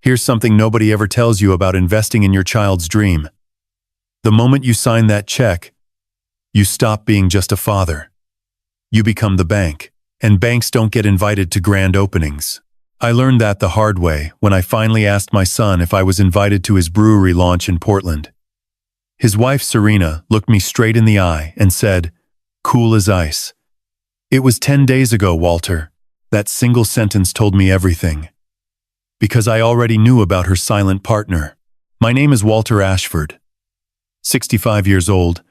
Here's something nobody ever tells you about investing in your child's dream. The moment you sign that check, you stop being just a father. You become the bank, and banks don't get invited to grand openings. I learned that the hard way when I finally asked my son if I was invited to his brewery launch in Portland. His wife, Serena, looked me straight in the eye and said, cool as ice, "It was 10 days ago, Walter." That single sentence told me everything. Because I already knew about her silent partner. My name is Walter Ashford, 65 years old,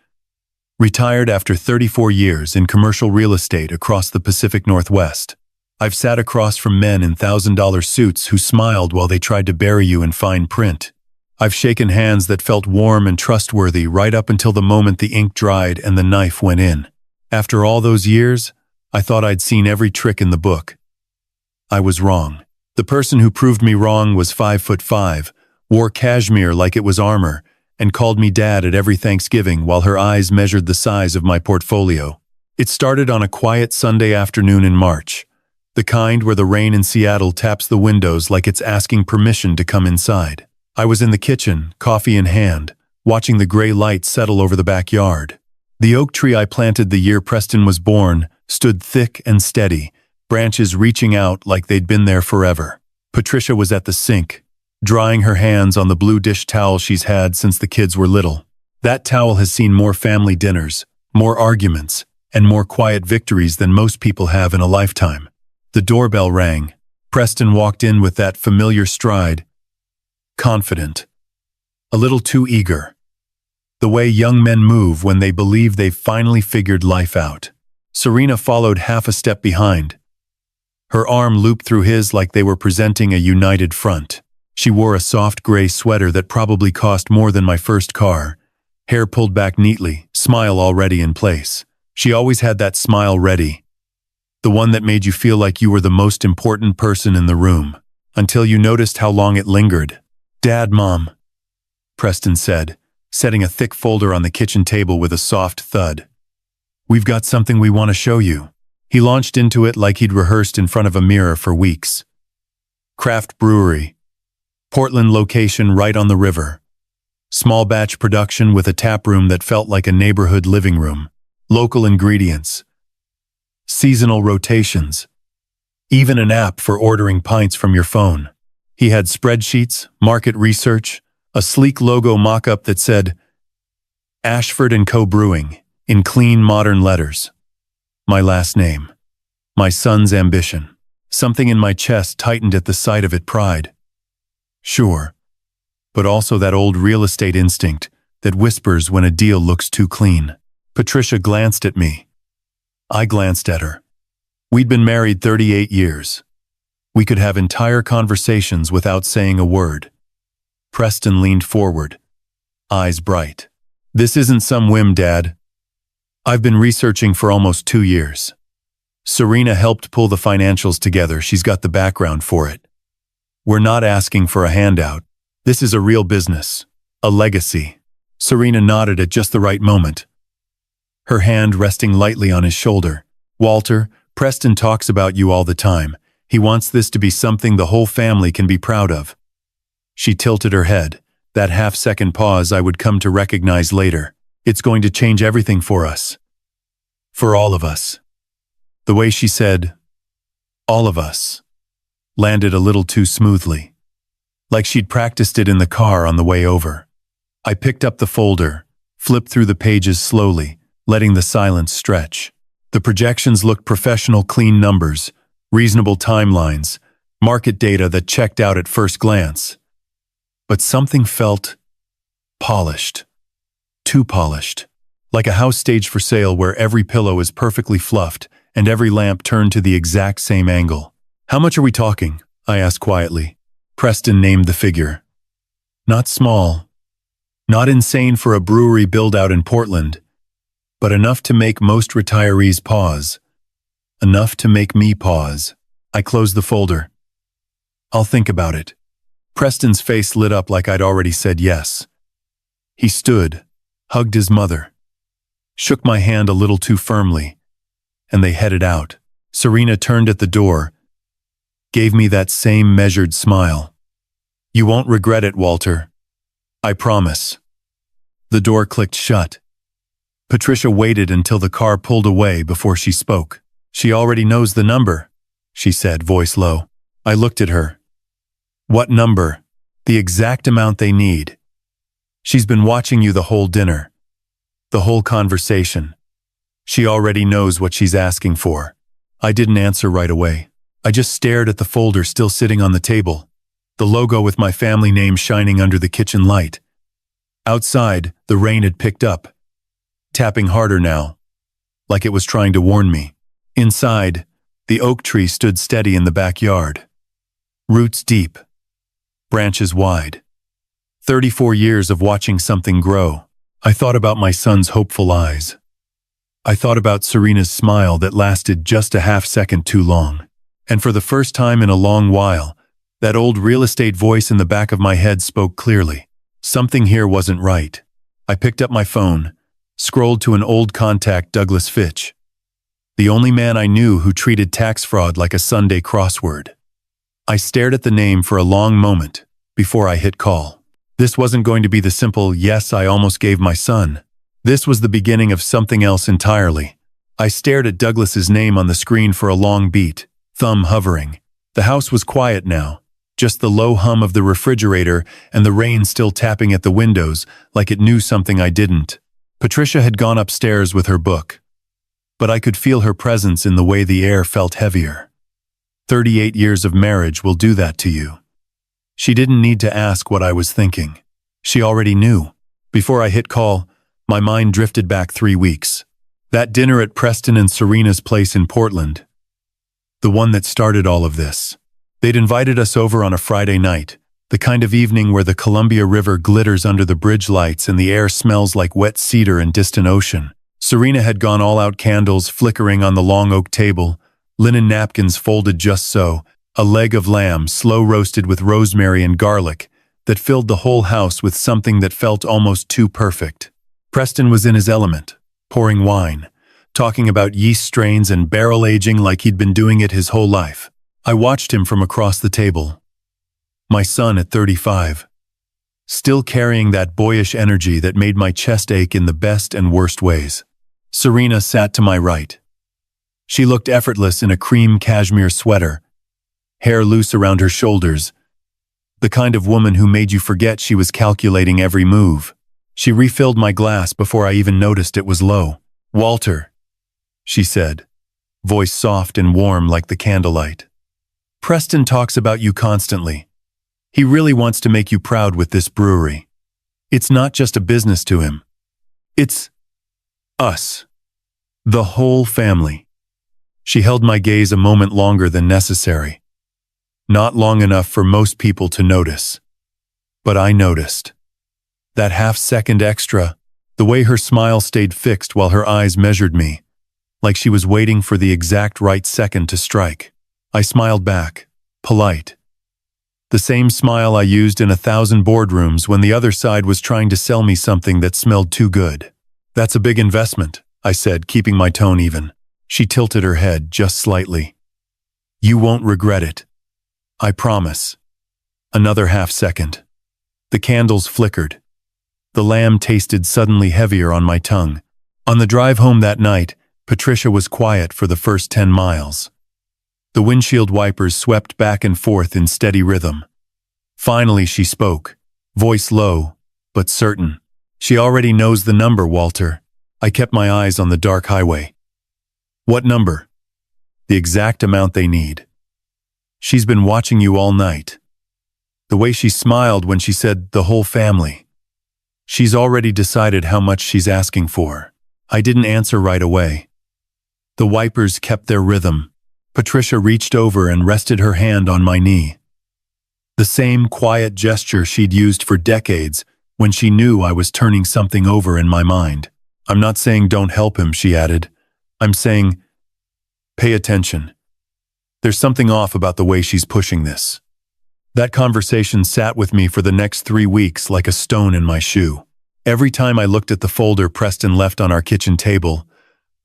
retired after 34 years in commercial real estate across the Pacific Northwest. I've sat across from men in $1,000 suits who smiled while they tried to bury you in fine print. I've shaken hands that felt warm and trustworthy right up until the moment the ink dried and the knife went in. After all those years, I thought I'd seen every trick in the book. I was wrong. The person who proved me wrong was 5'5", wore cashmere like it was armor, and called me dad at every Thanksgiving while her eyes measured the size of my portfolio. It started on a quiet Sunday afternoon in March, the kind where the rain in Seattle taps the windows like it's asking permission to come inside. I was in the kitchen, coffee in hand, watching the gray light settle over the backyard. The oak tree I planted the year Preston was born stood thick and steady, branches reaching out like they'd been there forever. Patricia was at the sink, drying her hands on the blue dish towel she's had since the kids were little. That towel has seen more family dinners, more arguments, and more quiet victories than most people have in a lifetime. The doorbell rang. Preston walked in with that familiar stride, confident, a little too eager. The way young men move when they believe they've finally figured life out. Serena followed half a step behind. Her arm looped through his like they were presenting a united front. She wore a soft gray sweater that probably cost more than my first car, hair pulled back neatly, smile already in place. She always had that smile ready, the one that made you feel like you were the most important person in the room, until you noticed how long it lingered. "Dad, Mom," Preston said, setting a thick folder on the kitchen table with a soft thud. "We've got something we want to show you." He launched into it like he'd rehearsed in front of a mirror for weeks. Craft Brewery. Portland location right on the river. Small batch production with a tap room that felt like a neighborhood living room. Local ingredients. Seasonal rotations. Even an app for ordering pints from your phone. He had spreadsheets, market research, a sleek logo mock-up that said, Ashford & Co. Brewing, in clean modern letters. My last name. My son's ambition. Something in my chest tightened at the sight of it. Pride. Sure. But also that old real estate instinct that whispers when a deal looks too clean. Patricia glanced at me. I glanced at her. We'd been married 38 years. We could have entire conversations without saying a word. Preston leaned forward, eyes bright. "This isn't some whim, Dad. I've been researching for almost 2 years. Serena helped pull the financials together. She's got the background for it. We're not asking for a handout. This is a real business, a legacy." Serena nodded at just the right moment, her hand resting lightly on his shoulder. "Walter, Preston talks about you all the time. He wants this to be something the whole family can be proud of." She tilted her head, that half-second pause I would come to recognize later. "It's going to change everything for us. For all of us." The way she said, "all of us," landed a little too smoothly, like she'd practiced it in the car on the way over. I picked up the folder, flipped through the pages slowly, letting the silence stretch. The projections looked professional, clean numbers, reasonable timelines, market data that checked out at first glance. But something felt polished. Too polished. Like a house staged for sale where every pillow is perfectly fluffed and every lamp turned to the exact same angle. "How much are we talking?" I asked quietly. Preston named the figure. Not small. Not insane for a brewery build-out in Portland, but enough to make most retirees pause. Enough to make me pause. I closed the folder. "I'll think about it." Preston's face lit up like I'd already said yes. He stood, hugged his mother, shook my hand a little too firmly, and they headed out. Serena turned at the door, gave me that same measured smile. You won't regret it, Walter. I promise. The door clicked shut. Patricia waited until the car pulled away before she spoke. She already knows the number, she said, voice low. I looked at her. What number? The exact amount they need. She's been watching you the whole dinner. The whole conversation. She already knows what she's asking for. I didn't answer right away. I just stared at the folder still sitting on the table, the logo with my family name shining under the kitchen light. Outside, the rain had picked up, tapping harder now, like it was trying to warn me. Inside, the oak tree stood steady in the backyard. Roots deep, branches wide. 34 years of watching something grow. I thought about my son's hopeful eyes. I thought about Serena's smile that lasted just a half second too long. And for the first time in a long while, that old real estate voice in the back of my head spoke clearly. Something here wasn't right. I picked up my phone, scrolled to an old contact, Douglas Fitch, the only man I knew who treated tax fraud like a Sunday crossword. I stared at the name for a long moment before I hit call. This wasn't going to be the simple yes I almost gave my son. This was the beginning of something else entirely. I stared at Douglas's name on the screen for a long beat, thumb hovering. The house was quiet now, just the low hum of the refrigerator and the rain still tapping at the windows like it knew something I didn't. Patricia had gone upstairs with her book, but I could feel her presence in the way the air felt heavier. 38 years of marriage will do that to you. She didn't need to ask what I was thinking. She already knew. Before I hit call, my mind drifted back 3 weeks. That dinner at Preston and Serena's place in Portland. The one that started all of this. They'd invited us over on a Friday night, the kind of evening where the Columbia River glitters under the bridge lights and the air smells like wet cedar and distant ocean. Serena had gone all out, candles flickering on the long oak table, linen napkins folded just so, a leg of lamb slow roasted with rosemary and garlic that filled the whole house with something that felt almost too perfect. Preston was in his element, pouring wine, talking about yeast strains and barrel aging like he'd been doing it his whole life. I watched him from across the table. My son at 35, still carrying that boyish energy that made my chest ache in the best and worst ways. Serena sat to my right. She looked effortless in a cream cashmere sweater, hair loose around her shoulders, the kind of woman who made you forget she was calculating every move. She refilled my glass before I even noticed it was low. Walter, she said, voice soft and warm like the candlelight. Preston talks about you constantly. He really wants to make you proud with this brewery. It's not just a business to him. It's us. The whole family. She held my gaze a moment longer than necessary. Not long enough for most people to notice. But I noticed. That half-second extra, the way her smile stayed fixed while her eyes measured me, like she was waiting for the exact right second to strike. I smiled back, polite. The same smile I used in 1,000 boardrooms when the other side was trying to sell me something that smelled too good. That's a big investment, I said, keeping my tone even. She tilted her head just slightly. You won't regret it. I promise. Another half-second. The candles flickered. The lamb tasted suddenly heavier on my tongue. On the drive home that night, Patricia was quiet for the first 10 miles. The windshield wipers swept back and forth in steady rhythm. Finally she spoke, voice low, but certain. She already knows the number, Walter. I kept my eyes on the dark highway. What number? The exact amount they need. She's been watching you all night. The way she smiled when she said the whole family. She's already decided how much she's asking for. I didn't answer right away. The wipers kept their rhythm. Patricia reached over and rested her hand on my knee. The same quiet gesture she'd used for decades when she knew I was turning something over in my mind. I'm not saying don't help him, she added. I'm saying, pay attention. There's something off about the way she's pushing this. That conversation sat with me for the next 3 weeks like a stone in my shoe. Every time I looked at the folder Preston left on our kitchen table,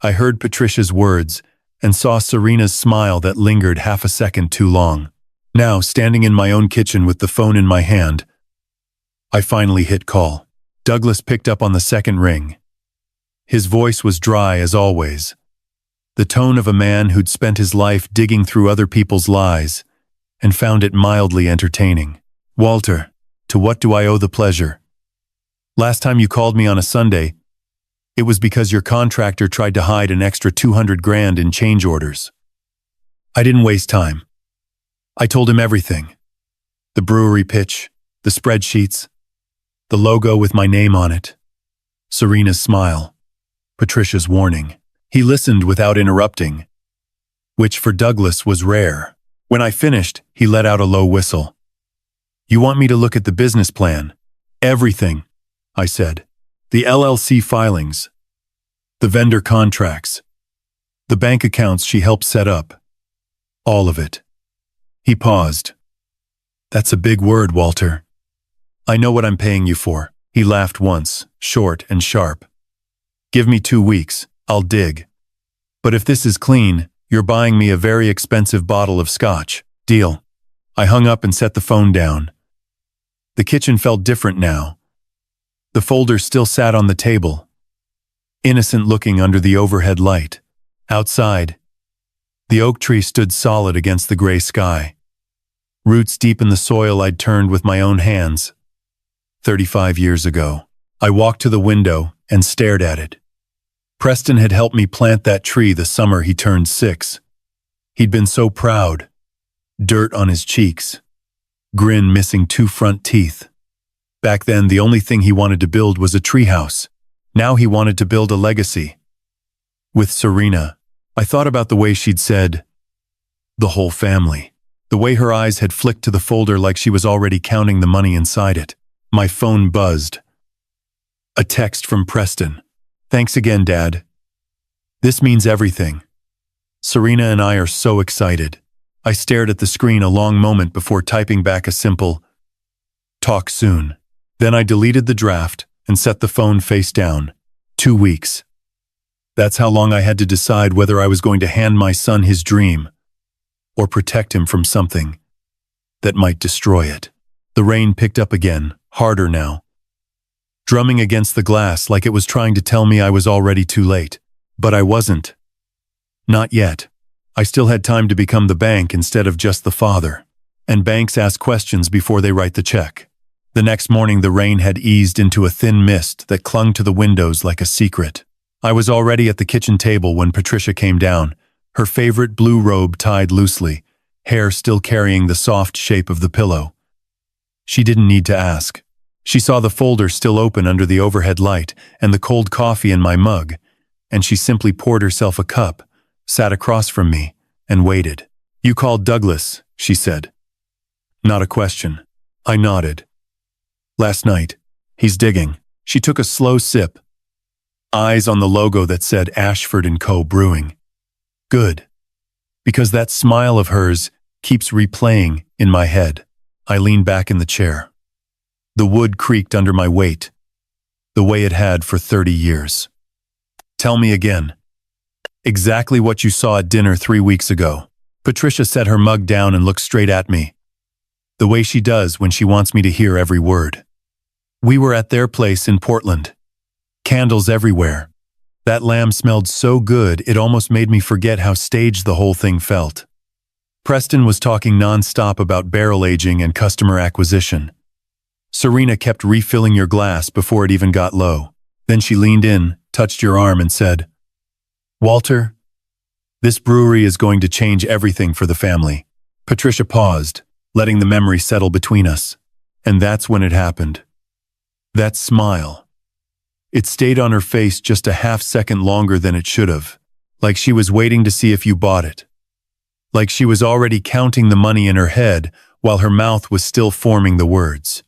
I heard Patricia's words and saw Serena's smile that lingered half a second too long. Now, standing in my own kitchen with the phone in my hand, I finally hit call. Douglas picked up on the second ring. His voice was dry as always, the tone of a man who'd spent his life digging through other people's lies and found it mildly entertaining. Walter, to what do I owe the pleasure? Last time you called me on a Sunday, it was because your contractor tried to hide an extra 200 grand in change orders. I didn't waste time. I told him everything. The brewery pitch, the spreadsheets, the logo with my name on it, Serena's smile, Patricia's warning. He listened without interrupting, which for Douglas was rare. When I finished, he let out a low whistle. You want me to look at the business plan? Everything, I said. The LLC filings, the vendor contracts, the bank accounts she helped set up. All of it. He paused. That's a big word, Walter. I know what I'm paying you for. He laughed once, short and sharp. Give me 2 weeks, I'll dig. But if this is clean, you're buying me a very expensive bottle of scotch. Deal. I hung up and set the phone down. The kitchen felt different now. The folder still sat on the table, innocent looking under the overhead light. Outside, the oak tree stood solid against the gray sky. Roots deep in the soil I'd turned with my own hands. 35 years ago. I walked to the window and stared at it. Preston had helped me plant that tree the summer he turned 6. He'd been so proud. Dirt on his cheeks. Grin missing 2 front teeth. Back then, the only thing he wanted to build was a treehouse. Now he wanted to build a legacy. With Serena, I thought about the way she'd said, the whole family. The way her eyes had flicked to the folder like she was already counting the money inside it. My phone buzzed. A text from Preston. Thanks again, Dad. This means everything. Serena and I are so excited. I stared at the screen a long moment before typing back a simple, talk soon. Then I deleted the draft and set the phone face down. 2 weeks. That's how long I had to decide whether I was going to hand my son his dream or protect him from something that might destroy it. The rain picked up again, harder now, drumming against the glass like it was trying to tell me I was already too late. But I wasn't. Not yet. I still had time to become the bank instead of just the father. And banks ask questions before they write the check. The next morning the rain had eased into a thin mist that clung to the windows like a secret. I was already at the kitchen table when Patricia came down, her favorite blue robe tied loosely, hair still carrying the soft shape of the pillow. She didn't need to ask. She saw the folder still open under the overhead light and the cold coffee in my mug, and she simply poured herself a cup, sat across from me, and waited. You called Douglas, she said. Not a question. I nodded. Last night. He's digging. She took a slow sip. Eyes on the logo that said Ashford & Co. Brewing. Good. Because that smile of hers keeps replaying in my head. I leaned back in the chair. The wood creaked under my weight, the way it had for 30 years. Tell me again. Exactly what you saw at dinner 3 weeks ago. Patricia set her mug down and looked straight at me, the way she does when she wants me to hear every word. We were at their place in Portland. Candles everywhere. That lamb smelled so good it almost made me forget how staged the whole thing felt. Preston was talking nonstop about barrel aging and customer acquisition. Serena kept refilling your glass before it even got low. Then she leaned in, touched your arm and said, Walter, this brewery is going to change everything for the family. Patricia paused, letting the memory settle between us. And that's when it happened. That smile. It stayed on her face just a half-second longer than it should have, like she was waiting to see if you bought it. Like she was already counting the money in her head while her mouth was still forming the words.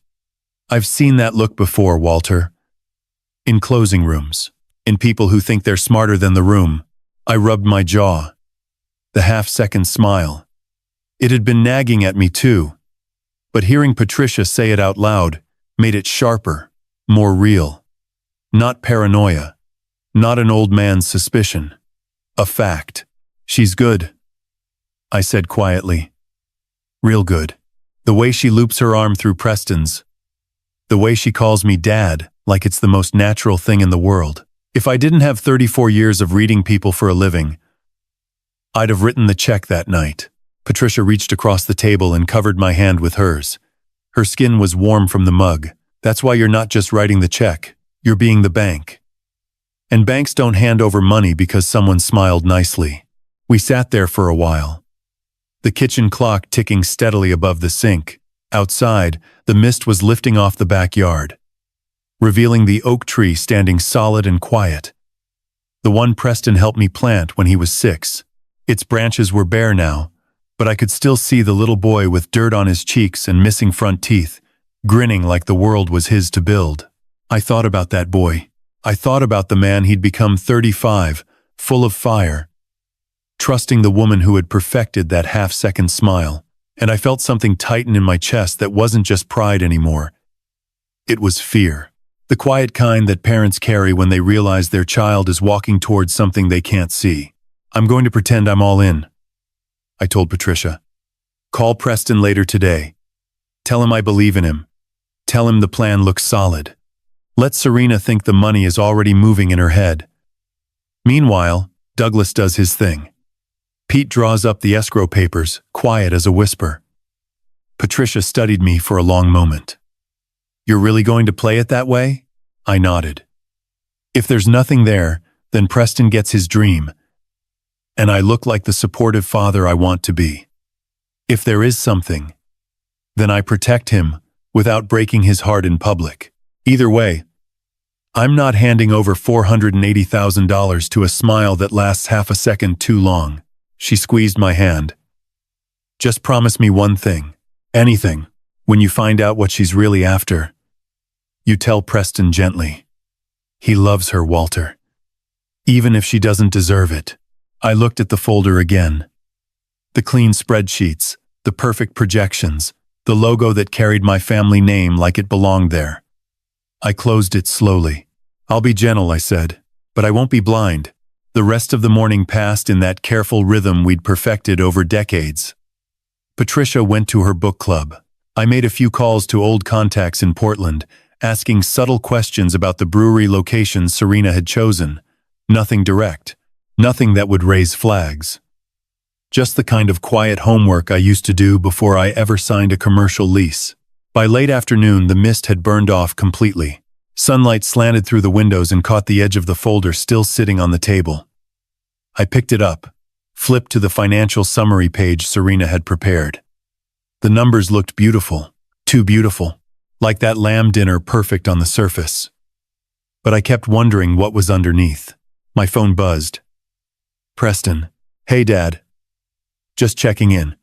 I've seen that look before, Walter. In closing rooms. In people who think they're smarter than the room. I rubbed my jaw. The half-second smile. It had been nagging at me too. But hearing Patricia say it out loud made it sharper, more real. Not paranoia. Not an old man's suspicion. A fact. She's good, I said quietly. Real good. The way she loops her arm through Preston's. The way she calls me Dad, like it's the most natural thing in the world. If I didn't have 34 years of reading people for a living, I'd have written the check that night. Patricia reached across the table and covered my hand with hers. Her skin was warm from the mug. That's why you're not just writing the check, you're being the bank. And banks don't hand over money because someone smiled nicely. We sat there for a while. The kitchen clock ticking steadily above the sink. Outside, the mist was lifting off the backyard, revealing the oak tree standing solid and quiet. The one Preston helped me plant when he was 6. Its branches were bare now, but I could still see the little boy with dirt on his cheeks and missing front teeth, grinning like the world was his to build. I thought about that boy. I thought about the man he'd become 35, full of fire, trusting the woman who had perfected that half-second smile, and I felt something tighten in my chest that wasn't just pride anymore. It was fear. The quiet kind that parents carry when they realize their child is walking towards something they can't see. I'm going to pretend I'm all in, I told Patricia. Call Preston later today. Tell him I believe in him. Tell him the plan looks solid. Let Serena think the money is already moving in her head. Meanwhile, Douglas does his thing. Pete draws up the escrow papers, quiet as a whisper. Patricia studied me for a long moment. You're really going to play it that way? I nodded. If there's nothing there, then Preston gets his dream, and I look like the supportive father I want to be. If there is something, then I protect him without breaking his heart in public. Either way, I'm not handing over $480,000 to a smile that lasts half a second too long. She squeezed my hand. Just promise me one thing, anything, when you find out what she's really after. You tell Preston gently. He loves her, Walter. Even if she doesn't deserve it. I looked at the folder again. The clean spreadsheets, the perfect projections, the logo that carried my family name like it belonged there. I closed it slowly. I'll be gentle, I said, but I won't be blind. The rest of the morning passed in that careful rhythm we'd perfected over decades. Patricia went to her book club. I made a few calls to old contacts in Portland, asking subtle questions about the brewery locations Serena had chosen. Nothing direct. Nothing that would raise flags. Just the kind of quiet homework I used to do before I ever signed a commercial lease. By late afternoon, the mist had burned off completely. Sunlight slanted through the windows and caught the edge of the folder still sitting on the table. I picked it up, flipped to the financial summary page Serena had prepared. The numbers looked beautiful, too beautiful, like that lamb dinner perfect on the surface. But I kept wondering what was underneath. My phone buzzed. Preston. Hey, Dad. Just checking in.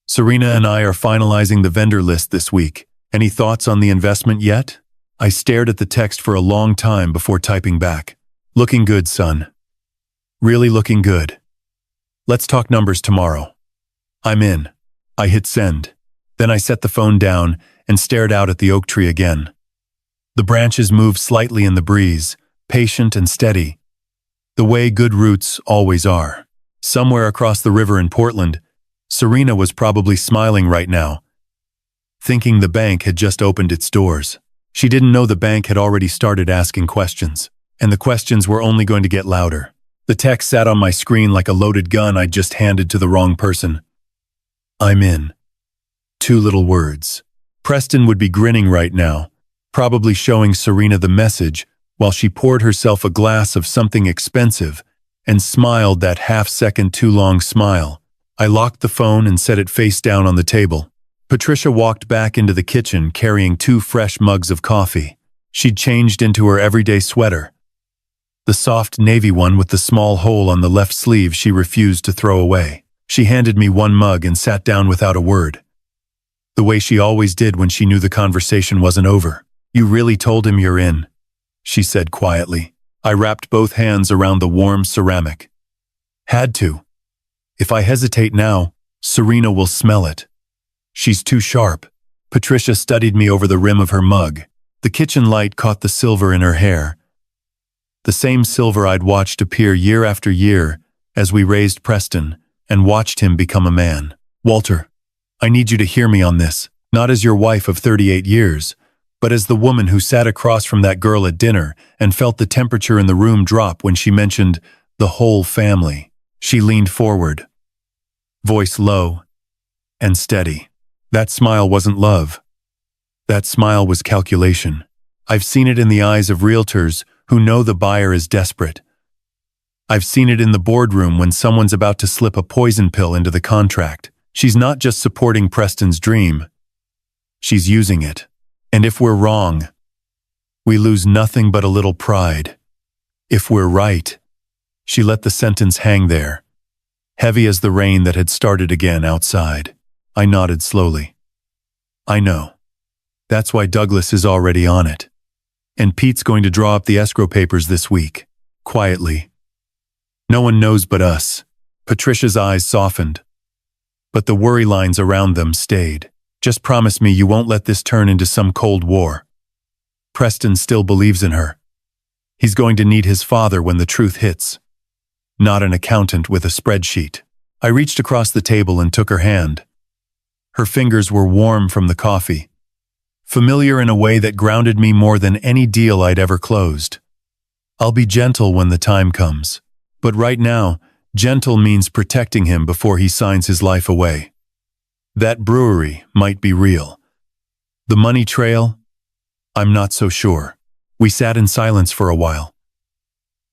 Serena and I are finalizing the vendor list this week. Any thoughts on the investment yet? I stared at the text for a long time before typing back. Looking good, son. Really looking good. Let's talk numbers tomorrow. I'm in. I hit send. Then I set the phone down and stared out at the oak tree again. The branches moved slightly in the breeze, patient and steady, the way good roots always are. Somewhere across the river in Portland, Serena was probably smiling right now, thinking the bank had just opened its doors. She didn't know the bank had already started asking questions, and the questions were only going to get louder. The text sat on my screen like a loaded gun I'd just handed to the wrong person. I'm in. 2 little words. Preston would be grinning right now, probably showing Serena the message while she poured herself a glass of something expensive and smiled that half-second too long smile. I locked the phone and set it face down on the table. Patricia walked back into the kitchen carrying 2 fresh mugs of coffee. She'd changed into her everyday sweater, the soft navy one with the small hole on the left sleeve she refused to throw away. She handed me 1 mug and sat down without a word, the way she always did when she knew the conversation wasn't over. You really told him you're in, she said quietly. I wrapped both hands around the warm ceramic. Had to. If I hesitate now, Serena will smell it. She's too sharp. Patricia studied me over the rim of her mug. The kitchen light caught the silver in her hair. The same silver I'd watched appear year after year as we raised Preston and watched him become a man. Walter, I need you to hear me on this, not as your wife of 38 years, but as the woman who sat across from that girl at dinner and felt the temperature in the room drop when she mentioned the whole family. She leaned forward, voice low and steady. That smile wasn't love. That smile was calculation. I've seen it in the eyes of realtors who know the buyer is desperate. I've seen it in the boardroom when someone's about to slip a poison pill into the contract. She's not just supporting Preston's dream. She's using it. And if we're wrong, we lose nothing but a little pride. If we're right, she let the sentence hang there, heavy as the rain that had started again outside. I nodded slowly. I know. That's why Douglas is already on it. And Pete's going to draw up the escrow papers this week, quietly. No one knows but us. Patricia's eyes softened, but the worry lines around them stayed. Just promise me you won't let this turn into some cold war. Preston still believes in her. He's going to need his father when the truth hits. Not an accountant with a spreadsheet. I reached across the table and took her hand. Her fingers were warm from the coffee, familiar in a way that grounded me more than any deal I'd ever closed. I'll be gentle when the time comes, but right now, gentle means protecting him before he signs his life away. That brewery might be real. The money trail? I'm not so sure. We sat in silence for a while.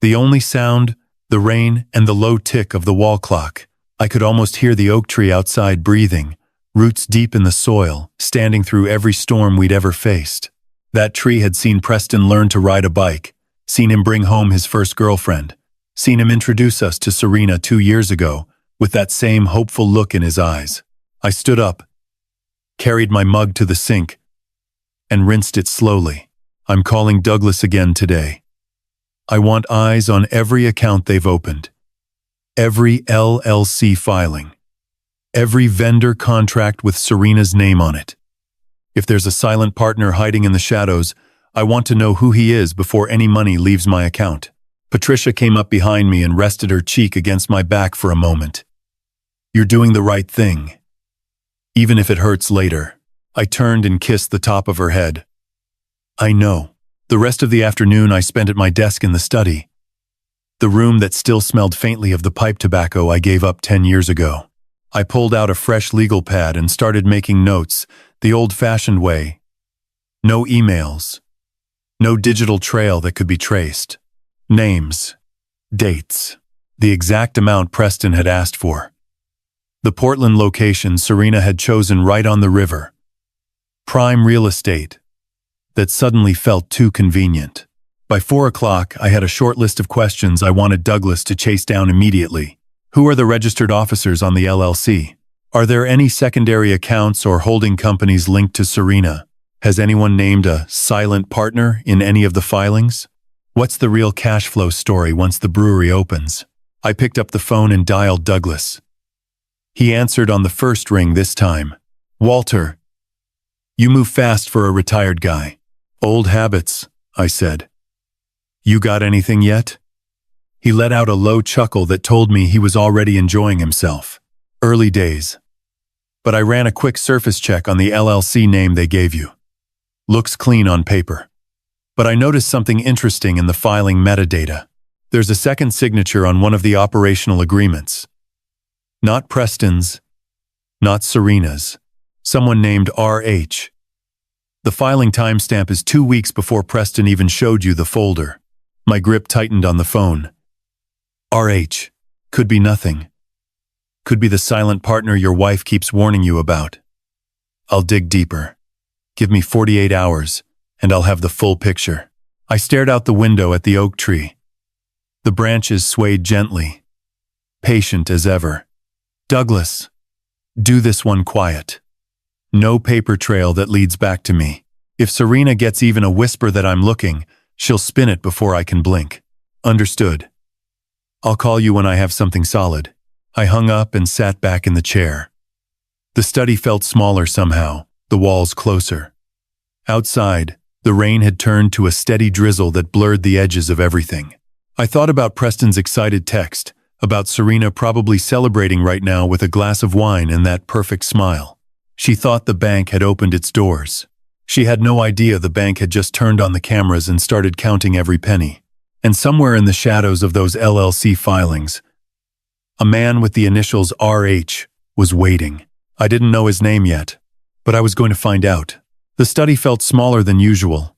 The only sound, the rain and the low tick of the wall clock. I could almost hear the oak tree outside breathing, roots deep in the soil, standing through every storm we'd ever faced. That tree had seen Preston learn to ride a bike, seen him bring home his first girlfriend, seen him introduce us to Serena 2 years ago, with that same hopeful look in his eyes. I stood up, carried my mug to the sink, and rinsed it slowly. I'm calling Douglas again today. I want eyes on every account they've opened, every LLC filing, every vendor contract with Serena's name on it. If there's a silent partner hiding in the shadows, I want to know who he is before any money leaves my account. Patricia came up behind me and rested her cheek against my back for a moment. You're doing the right thing, even if it hurts later. I turned and kissed the top of her head. I know. The rest of the afternoon I spent at my desk in the study, the room that still smelled faintly of the pipe tobacco I gave up 10 years ago. I pulled out a fresh legal pad and started making notes, the old-fashioned way. No emails. No digital trail that could be traced. Names. Dates. The exact amount Preston had asked for. The Portland location Serena had chosen right on the river. Prime real estate that suddenly felt too convenient. By 4 o'clock, I had a short list of questions I wanted Douglas to chase down immediately. Who are the registered officers on the LLC? Are there any secondary accounts or holding companies linked to Serena? Has anyone named a silent partner in any of the filings? What's the real cash flow story once the brewery opens? I picked up the phone and dialed Douglas. He answered on the first ring this time. Walter, you move fast for a retired guy. Old habits, I said. You got anything yet? He let out a low chuckle that told me he was already enjoying himself. Early days. But I ran a quick surface check on the LLC name they gave you. Looks clean on paper. But I noticed something interesting in the filing metadata. There's a second signature on one of the operational agreements. Not Preston's, not Serena's. Someone named RH. The filing timestamp is 2 weeks before Preston even showed you the folder. My grip tightened on the phone. RH. Could be nothing. Could be the silent partner your wife keeps warning you about. I'll dig deeper. Give me 48 hours, and I'll have the full picture. I stared out the window at the oak tree. The branches swayed gently, patient as ever. Douglas, do this one quiet. No paper trail that leads back to me. If Serena gets even a whisper that I'm looking, she'll spin it before I can blink. Understood. I'll call you when I have something solid. I hung up and sat back in the chair. The study felt smaller somehow, the walls closer. Outside, the rain had turned to a steady drizzle that blurred the edges of everything. I thought about Preston's excited text, about Serena probably celebrating right now with a glass of wine and that perfect smile. She thought the bank had opened its doors. She had no idea the bank had just turned on the cameras and started counting every penny. And somewhere in the shadows of those LLC filings, a man with the initials RH was waiting. I didn't know his name yet, but I was going to find out. The study felt smaller than usual,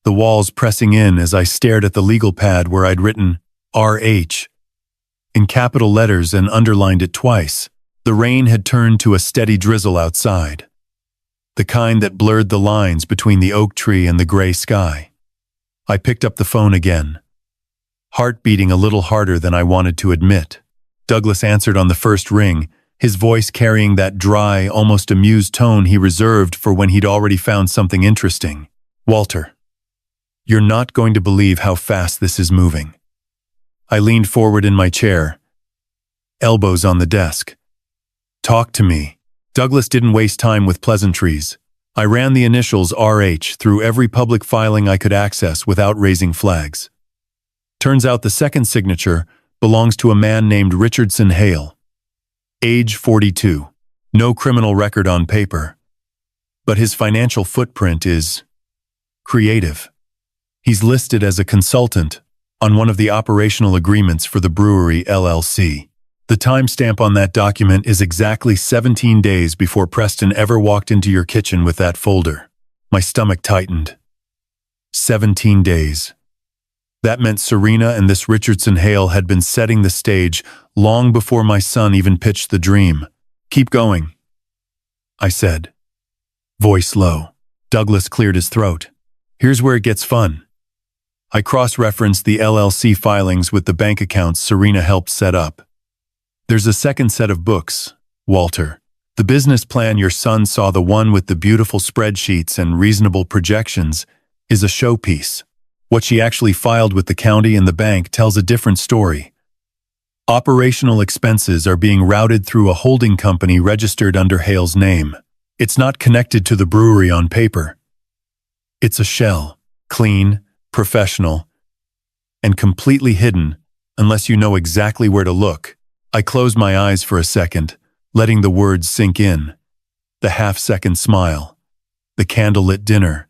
the walls pressing in as I stared at the legal pad where I'd written RH in capital letters and underlined it twice. The rain had turned to a steady drizzle outside, the kind that blurred the lines between the oak tree and the gray sky. I picked up the phone again, heart beating a little harder than I wanted to admit. Douglas answered on the first ring, his voice carrying that dry, almost amused tone he reserved for when he'd already found something interesting. "Walter, you're not going to believe how fast this is moving." I leaned forward in my chair, elbows on the desk. "Talk to me." Douglas didn't waste time with pleasantries. I ran the initials RH through every public filing I could access without raising flags. Turns out the second signature belongs to a man named Richardson Hale. Age 42. No criminal record on paper. But his financial footprint is creative. He's listed as a consultant on one of the operational agreements for the Brewery LLC. The timestamp on that document is exactly 17 days before Preston ever walked into your kitchen with that folder. My stomach tightened. 17 days. That meant Serena and this Richardson Hale had been setting the stage long before my son even pitched the dream. "Keep going," I said, voice low. Douglas cleared his throat. "Here's where it gets fun." I cross-referenced the LLC filings with the bank accounts Serena helped set up. "There's a second set of books, Walter. The business plan your son saw, the one with the beautiful spreadsheets and reasonable projections, is a showpiece. What she actually filed with the county and the bank tells a different story. Operational expenses are being routed through a holding company registered under Hale's name. It's not connected to the brewery on paper. It's a shell, clean, professional, and completely hidden unless you know exactly where to look." I closed my eyes for a second, letting the words sink in. The half-second smile, the candlelit dinner,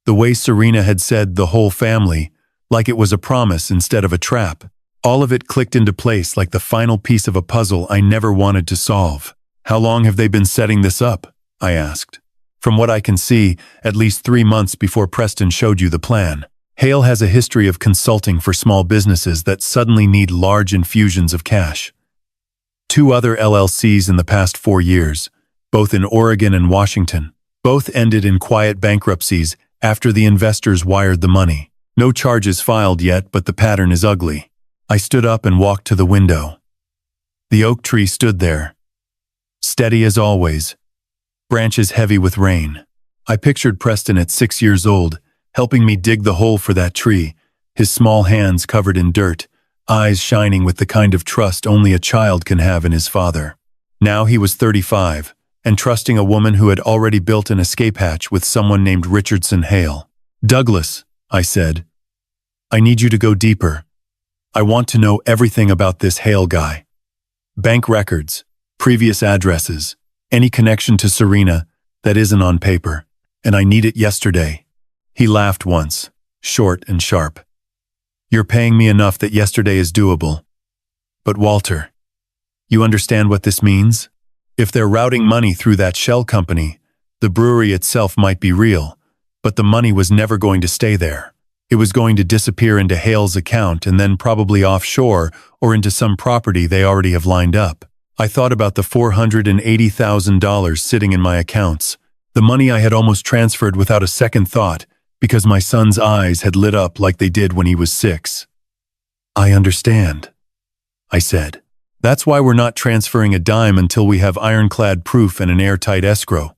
the way Serena had said the whole family, like it was a promise instead of a trap. All of it clicked into place like the final piece of a puzzle I never wanted to solve. "How long have they been setting this up?" I asked. "From what I can see, at least 3 months before Preston showed you the plan. Hale has a history of consulting for small businesses that suddenly need large infusions of cash. 2 other LLCs in the past 4 years, both in Oregon and Washington. Both ended in quiet bankruptcies after the investors wired the money. No charges filed yet, but the pattern is ugly." I stood up and walked to the window. The oak tree stood there, steady as always, branches heavy with rain. I pictured Preston at 6 years old, helping me dig the hole for that tree, his small hands covered in dirt, eyes shining with the kind of trust only a child can have in his father. Now he was 35, and trusting a woman who had already built an escape hatch with someone named Richardson Hale. "Douglas," I said, "I need you to go deeper. I want to know everything about this Hale guy. Bank records, previous addresses, any connection to Serena that isn't on paper, and I need it yesterday." He laughed once, short and sharp. "You're paying me enough that yesterday is doable. But Walter, you understand what this means? If they're routing money through that shell company, the brewery itself might be real, but the money was never going to stay there. It was going to disappear into Hale's account and then probably offshore or into some property they already have lined up." I thought about the $480,000 sitting in my accounts, the money I had almost transferred without a second thought because my son's eyes had lit up like they did when he was 6. "I understand," I said. "That's why we're not transferring a dime until we have ironclad proof and an airtight escrow.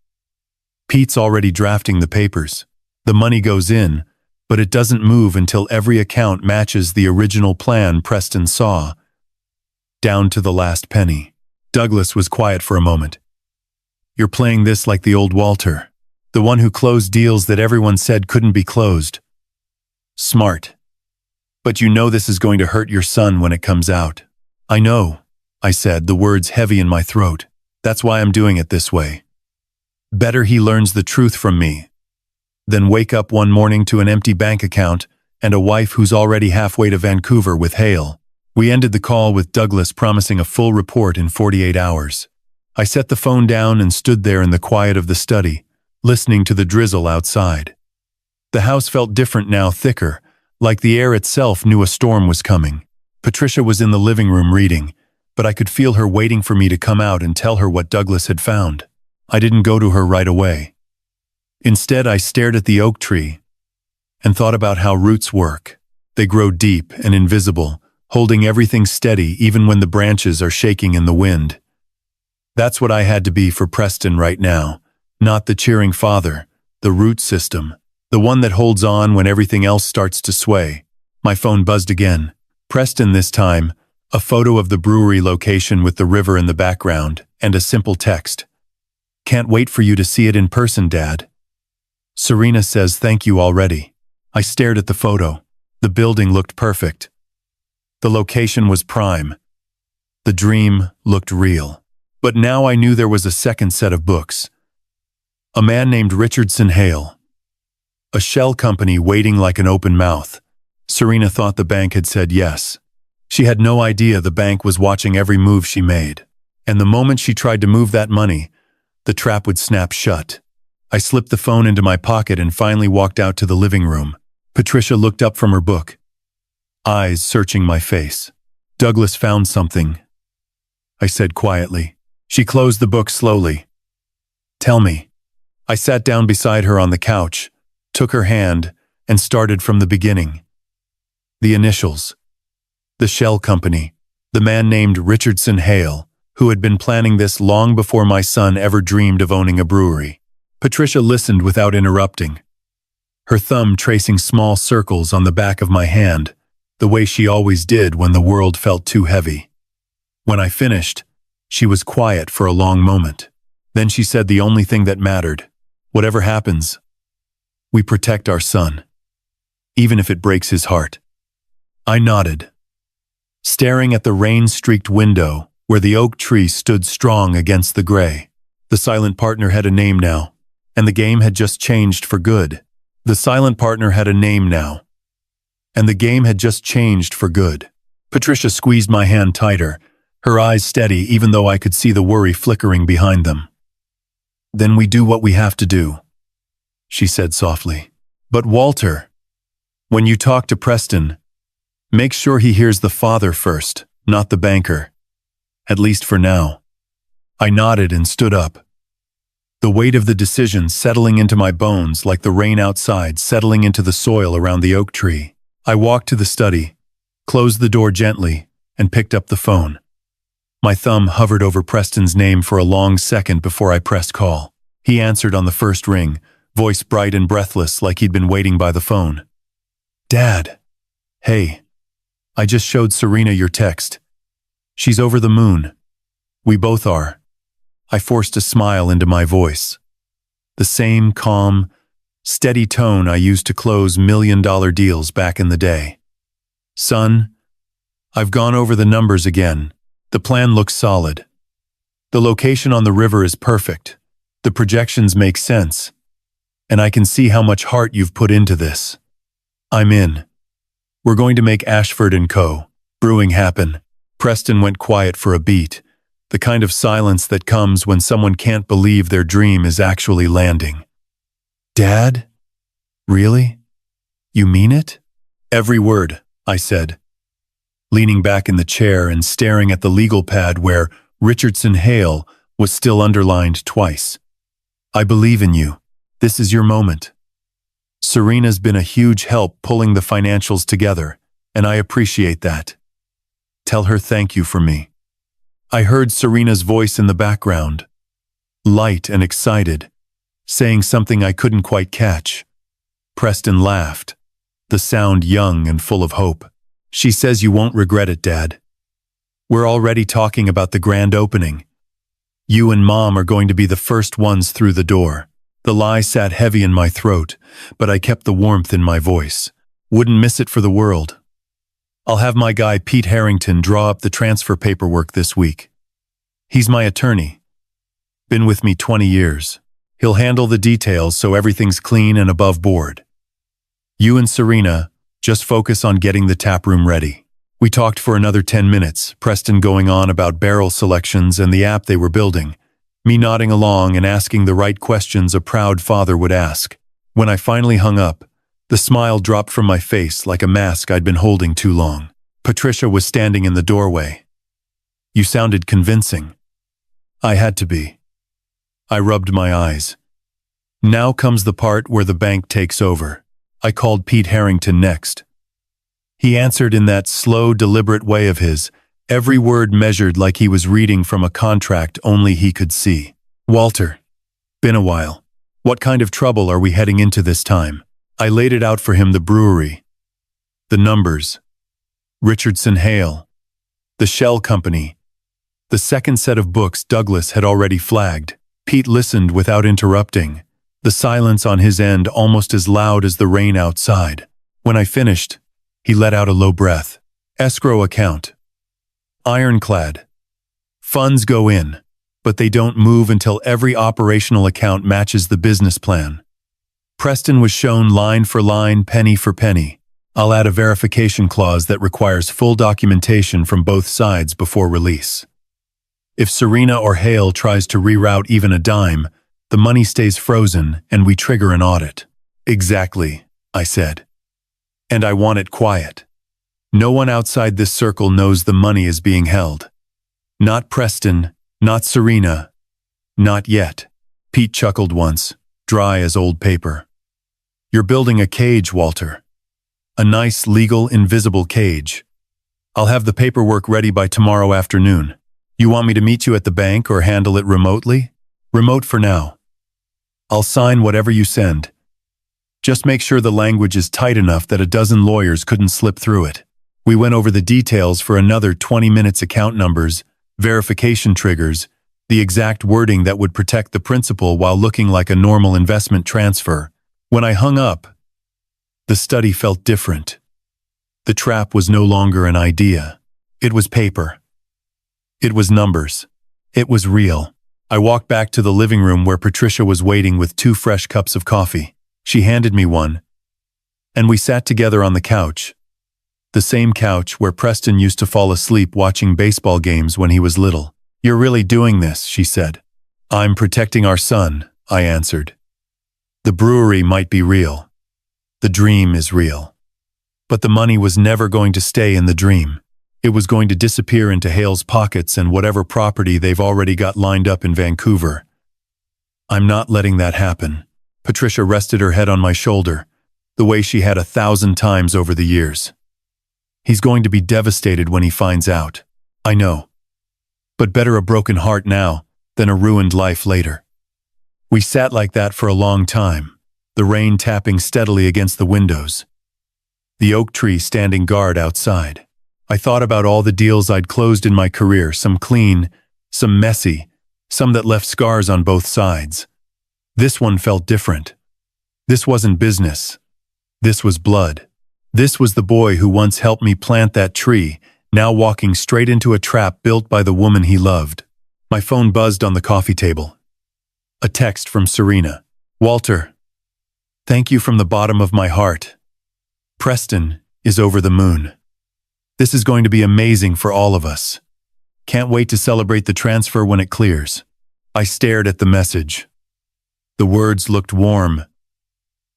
Pete's already drafting the papers. The money goes in, but it doesn't move until every account matches the original plan Preston saw, down to the last penny." Douglas was quiet for a moment. "You're playing this like the old Walter, the one who closed deals that everyone said couldn't be closed. Smart. But you know this is going to hurt your son when it comes out." "I know," I said, the words heavy in my throat. "That's why I'm doing it this way. Better he learns the truth from me than wake up one morning to an empty bank account and a wife who's already halfway to Vancouver with hail. We ended the call with Douglas promising a full report in 48 hours. I set the phone down and stood there in the quiet of the study, listening to the drizzle outside. The house felt different now, thicker, like the air itself knew a storm was coming. Patricia was in the living room reading, but I could feel her waiting for me to come out and tell her what Douglas had found. I didn't go to her right away. Instead, I stared at the oak tree and thought about how roots work. They grow deep and invisible, holding everything steady even when the branches are shaking in the wind. That's what I had to be for Preston right now, not the cheering father, the root system, the one that holds on when everything else starts to sway. My phone buzzed again. Preston this time, a photo of the brewery location with the river in the background, and a simple text. "Can't wait for you to see it in person, Dad. Serena says thank you already." I stared at the photo. The building looked perfect. The location was prime. The dream looked real. But now I knew there was a second set of books. A man named Richardson Hale. A shell company waiting like an open mouth. Serena thought the bank had said yes. She had no idea the bank was watching every move she made. And the moment she tried to move that money, the trap would snap shut. I slipped the phone into my pocket and finally walked out to the living room. Patricia looked up from her book, eyes searching my face. "Douglas found something," I said quietly. She closed the book slowly. "Tell me." I sat down beside her on the couch, took her hand, and started from the beginning. The initials. The shell company. The man named Richardson Hale, who had been planning this long before my son ever dreamed of owning a brewery. Patricia listened without interrupting, her thumb tracing small circles on the back of my hand, the way she always did when the world felt too heavy. When I finished, she was quiet for a long moment. Then she said the only thing that mattered. "Whatever happens, we protect our son, even if it breaks his heart." I nodded, staring at the rain-streaked window where the oak tree stood strong against the gray. The silent partner had a name now, and the game had just changed for good. The silent partner had a name now, and the game had just changed for good. Patricia squeezed my hand tighter, her eyes steady even though I could see the worry flickering behind them. "Then we do what we have to do," she said softly. "But Walter, when you talk to Preston, make sure he hears the father first, not the banker. At least for now." I nodded and stood up, the weight of the decision settling into my bones like the rain outside settling into the soil around the oak tree. I walked to the study, closed the door gently, and picked up the phone. My thumb hovered over Preston's name for a long second before I pressed call. He answered on the first ring, voice bright and breathless like he'd been waiting by the phone. "Dad. Hey. I just showed Serena your text. She's over the moon. We both are." I forced a smile into my voice. The same calm, steady tone I used to close million-dollar deals back in the day. "Son, I've gone over the numbers again. The plan looks solid. The location on the river is perfect. The projections make sense. And I can see how much heart you've put into this. I'm in. We're going to make Ashford & Co. Brewing happen." Preston went quiet for a beat, the kind of silence that comes when someone can't believe their dream is actually landing. "Dad? Really? You mean it?" "Every word," I said, leaning back in the chair and staring at the legal pad where Richardson Hale was still underlined twice. "I believe in you. This is your moment. Serena's been a huge help pulling the financials together, and I appreciate that. Tell her thank you for me." I heard Serena's voice in the background, light and excited, saying something I couldn't quite catch. Preston laughed, the sound young and full of hope. "She says you won't regret it, Dad. We're already talking about the grand opening. You and Mom are going to be the first ones through the door." The lie sat heavy in my throat, but I kept the warmth in my voice. "Wouldn't miss it for the world. I'll have my guy Pete Harrington draw up the transfer paperwork this week. He's my attorney. Been with me 20 years. He'll handle the details so everything's clean and above board. You and Serena just focus on getting the tap room ready." We talked for another 10 minutes, Preston going on about barrel selections and the app they were building, me nodding along and asking the right questions a proud father would ask. When I finally hung up, the smile dropped from my face like a mask I'd been holding too long. Patricia was standing in the doorway. "You sounded convincing." I had to be. I rubbed my eyes. Now comes the part where the bank takes over. I called Pete Harrington next. He answered in that slow, deliberate way of his, every word measured like he was reading from a contract only he could see. "Walter, been a while. What kind of trouble are we heading into this time?" I laid it out for him, the brewery, the numbers, Richardson Hale, the shell company, the second set of books Douglas had already flagged. Pete listened without interrupting, the silence on his end almost as loud as the rain outside. When I finished, he let out a low breath. "Escrow account. Ironclad. Funds go in, but they don't move until every operational account matches the business plan." Preston was shown line for line, penny for penny. "I'll add a verification clause that requires full documentation from both sides before release. If Serena or Hale tries to reroute even a dime, the money stays frozen and we trigger an audit." "Exactly," I said. "And I want it quiet. No one outside this circle knows the money is being held. Not Preston, not Serena, not yet." Pete chuckled once, dry as old paper. "You're building a cage, Walter. A nice, legal, invisible cage. I'll have the paperwork ready by tomorrow afternoon. You want me to meet you at the bank or handle it remotely?" "Remote for now. I'll sign whatever you send. Just make sure the language is tight enough that a dozen lawyers couldn't slip through it." We went over the details for another 20 minutes: account numbers, verification triggers, the exact wording that would protect the principal while looking like a normal investment transfer. When I hung up, the study felt different. The trap was no longer an idea. It was paper. It was numbers. It was real. I walked back to the living room where Patricia was waiting with 2 fresh cups of coffee. She handed me one, and we sat together on the couch. The same couch where Preston used to fall asleep watching baseball games when he was little. "You're really doing this," she said. "I'm protecting our son," I answered. "The brewery might be real. The dream is real. But the money was never going to stay in the dream. It was going to disappear into Hale's pockets and whatever property they've already got lined up in Vancouver. I'm not letting that happen." Patricia rested her head on my shoulder, the way she had 1,000 times over the years. "He's going to be devastated when he finds out. I know. But better a broken heart now than a ruined life later." We sat like that for a long time, the rain tapping steadily against the windows, the oak tree standing guard outside. I thought about all the deals I'd closed in my career, some clean, some messy, some that left scars on both sides. This one felt different. This wasn't business. This was blood. This was the boy who once helped me plant that tree, now walking straight into a trap built by the woman he loved. My phone buzzed on the coffee table. A text from Serena. "Walter, thank you from the bottom of my heart. Preston is over the moon. This is going to be amazing for all of us. Can't wait to celebrate the transfer when it clears." I stared at the message. The words looked warm.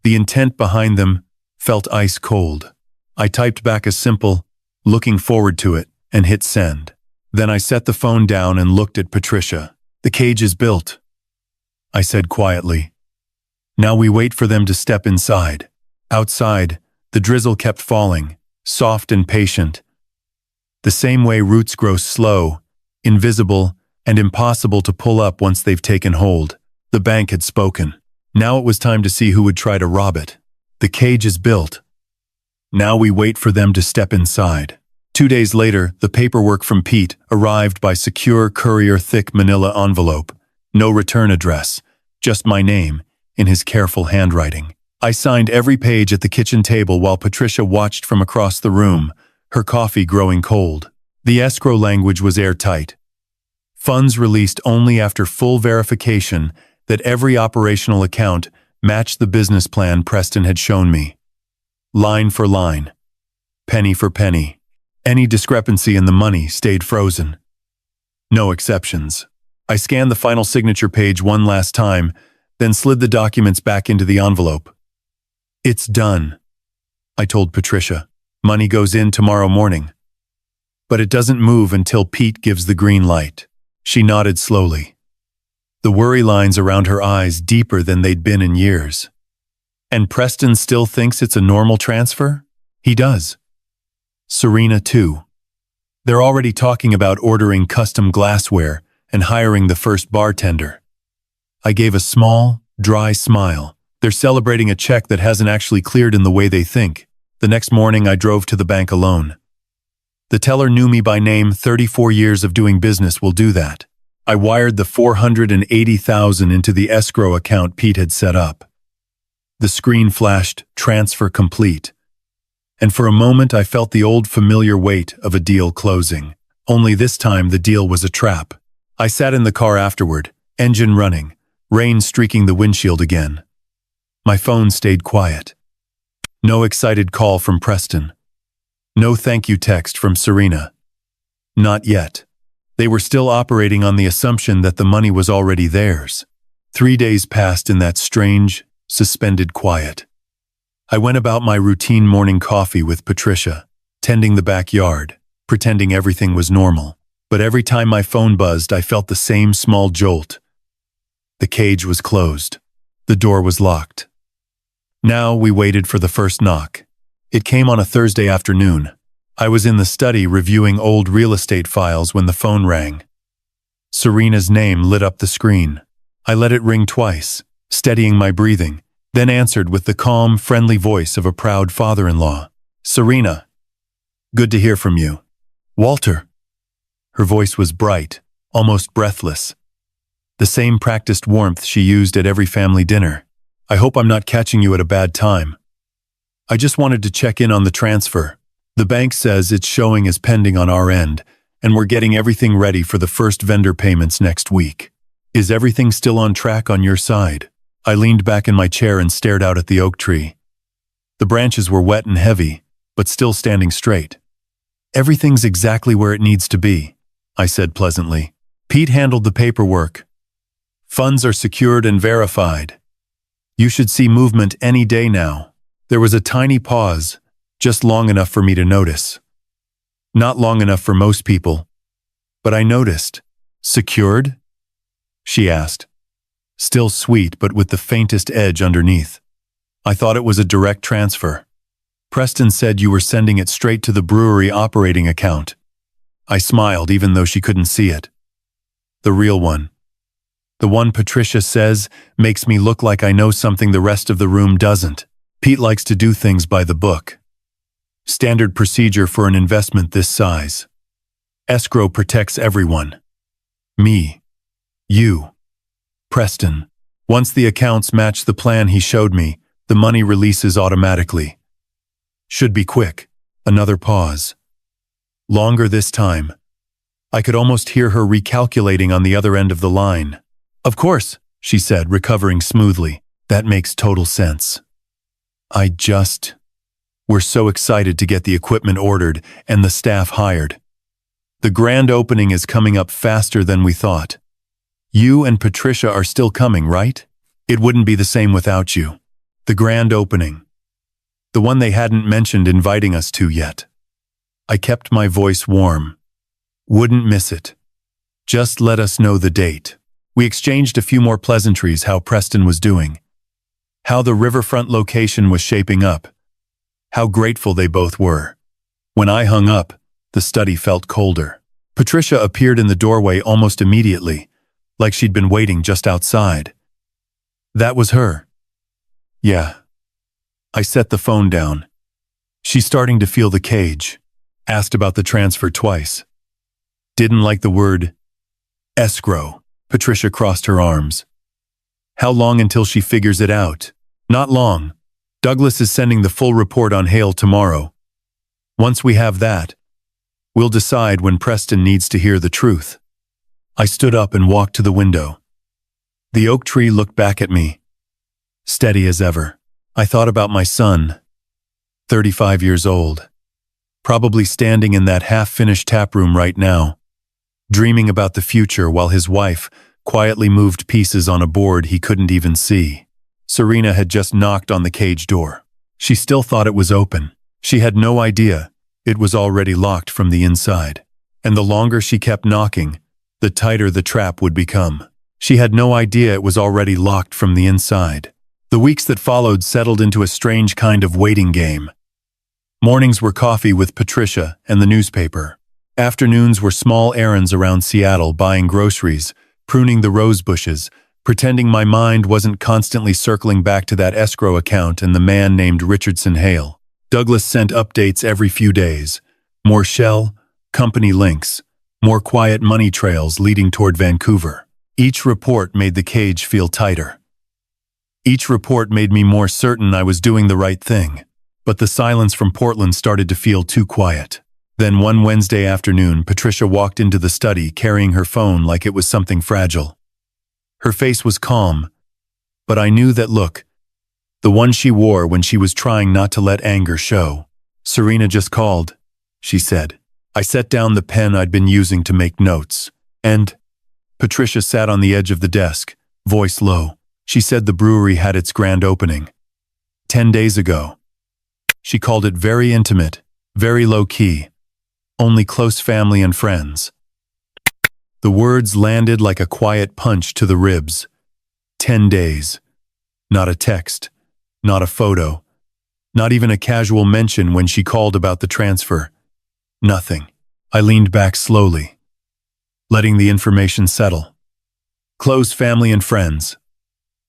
The intent behind them felt ice cold. I typed back a simple, "looking forward to it," and hit send. Then I set the phone down and looked at Patricia. "The cage is built," I said quietly. "Now we wait for them to step inside." Outside, the drizzle kept falling, soft and patient. The same way roots grow slow, invisible, and impossible to pull up once they've taken hold. The bank had spoken. Now it was time to see who would try to rob it. The cage is built. Now we wait for them to step inside. 2 days later, the paperwork from Pete arrived by secure courier thick manila envelope. No return address, just my name, in his careful handwriting. I signed every page at the kitchen table while Patricia watched from across the room, her coffee growing cold. The escrow language was airtight. Funds released only after full verification that every operational account matched the business plan Preston had shown me. Line for line, penny for penny. Any discrepancy in the money stayed frozen. No exceptions. I scanned the final signature page one last time, then slid the documents back into the envelope. "It's done," I told Patricia. "Money goes in tomorrow morning." "But it doesn't move until Pete gives the green light." She nodded slowly, the worry lines around her eyes deeper than they'd been in years. "And Preston still thinks it's a normal transfer?" "He does. Serena too. They're already talking about ordering custom glassware and hiring the first bartender." I gave a small, dry smile. They're celebrating a check that hasn't actually cleared in the way they think. The next morning I drove to the bank alone. The teller knew me by name. 34 years of doing business will do that. I wired the $480,000 into the escrow account Pete had set up. The screen flashed, "Transfer complete." And for a moment I felt the old familiar weight of a deal closing. Only this time the deal was a trap. I sat in the car afterward, engine running, rain streaking the windshield again. My phone stayed quiet. No excited call from Preston. No thank you text from Serena. Not yet. They were still operating on the assumption that the money was already theirs. 3 days passed in that strange, suspended quiet. I went about my routine morning coffee with Patricia, tending the backyard, pretending everything was normal. But every time my phone buzzed, I felt the same small jolt. The cage was closed. The door was locked. Now we waited for the first knock. It came on a Thursday afternoon. I was in the study reviewing old real estate files when the phone rang. Serena's name lit up the screen. I let it ring twice, steadying my breathing, then answered with the calm, friendly voice of a proud father-in-law. "Serena, good to hear from you." "Walter." Her voice was bright, almost breathless. The same practiced warmth she used at every family dinner. "I hope I'm not catching you at a bad time. I just wanted to check in on the transfer. The bank says it's showing as pending on our end, and we're getting everything ready for the first vendor payments next week. Is everything still on track on your side?" I leaned back in my chair and stared out at the oak tree. The branches were wet and heavy, but still standing straight. "Everything's exactly where it needs to be," I said pleasantly. "Pete handled the paperwork. Funds are secured and verified. You should see movement any day now." There was a tiny pause, just long enough for me to notice. Not long enough for most people, but I noticed. "Secured?" she asked, still sweet but with the faintest edge underneath. "I thought it was a direct transfer. Preston said you were sending it straight to the brewery operating account." I smiled even though she couldn't see it. "The real one. The one Patricia says makes me look like I know something the rest of the room doesn't. Pete likes to do things by the book. Standard procedure for an investment this size. Escrow protects everyone. Me. You. Preston. Once the accounts match the plan he showed me, the money releases automatically. Should be quick." Another pause. Longer this time. I could almost hear her recalculating on the other end of the line. "Of course," she said, recovering smoothly. "That makes total sense. We're so excited to get the equipment ordered and the staff hired. The grand opening is coming up faster than we thought. You and Patricia are still coming, right? It wouldn't be the same without you. The grand opening. The one they hadn't mentioned inviting us to yet." I kept my voice warm. "Wouldn't miss it. Just let us know the date." We exchanged a few more pleasantries, how Preston was doing, how the riverfront location was shaping up, how grateful they both were. When I hung up, the study felt colder. Patricia appeared in the doorway almost immediately, like she'd been waiting just outside. "That was her." "Yeah." I set the phone down. "She's starting to feel the cage." Asked about the transfer twice. Didn't like the word escrow. Patricia crossed her arms. "How long until she figures it out?" "Not long. Douglas is sending the full report on Hale tomorrow. Once we have that, we'll decide when Preston needs to hear the truth." I stood up and walked to the window. The oak tree looked back at me, steady as ever. I thought about my son, 35 years old, probably standing in that half-finished taproom right now, dreaming about the future while his wife quietly moved pieces on a board he couldn't even see. Serena had just knocked on the cage door. She still thought it was open. She had no idea it was already locked from the inside. And the longer she kept knocking, the tighter the trap would become. She had no idea it was already locked from the inside. The weeks that followed settled into a strange kind of waiting game. Mornings were coffee with Patricia and the newspaper. Afternoons were small errands around Seattle, buying groceries, pruning the rose bushes, pretending my mind wasn't constantly circling back to that escrow account and the man named Richardson Hale. Douglas sent updates every few days. More shell, company links, more quiet money trails leading toward Vancouver. Each report made the cage feel tighter. Each report made me more certain I was doing the right thing. But the silence from Portland started to feel too quiet. Then one Wednesday afternoon, Patricia walked into the study carrying her phone like it was something fragile. Her face was calm, but I knew that look, the one she wore when she was trying not to let anger show. "Serena just called," she said. I set down the pen I'd been using to make notes, and Patricia sat on the edge of the desk, voice low. She said the brewery had its grand opening 10 days ago. She called it very intimate, very low-key, only close family and friends. The words landed like a quiet punch to the ribs. 10 days. Not a text, not a photo, not even a casual mention when she called about the transfer. Nothing. I leaned back slowly, letting the information settle. Close family and friends,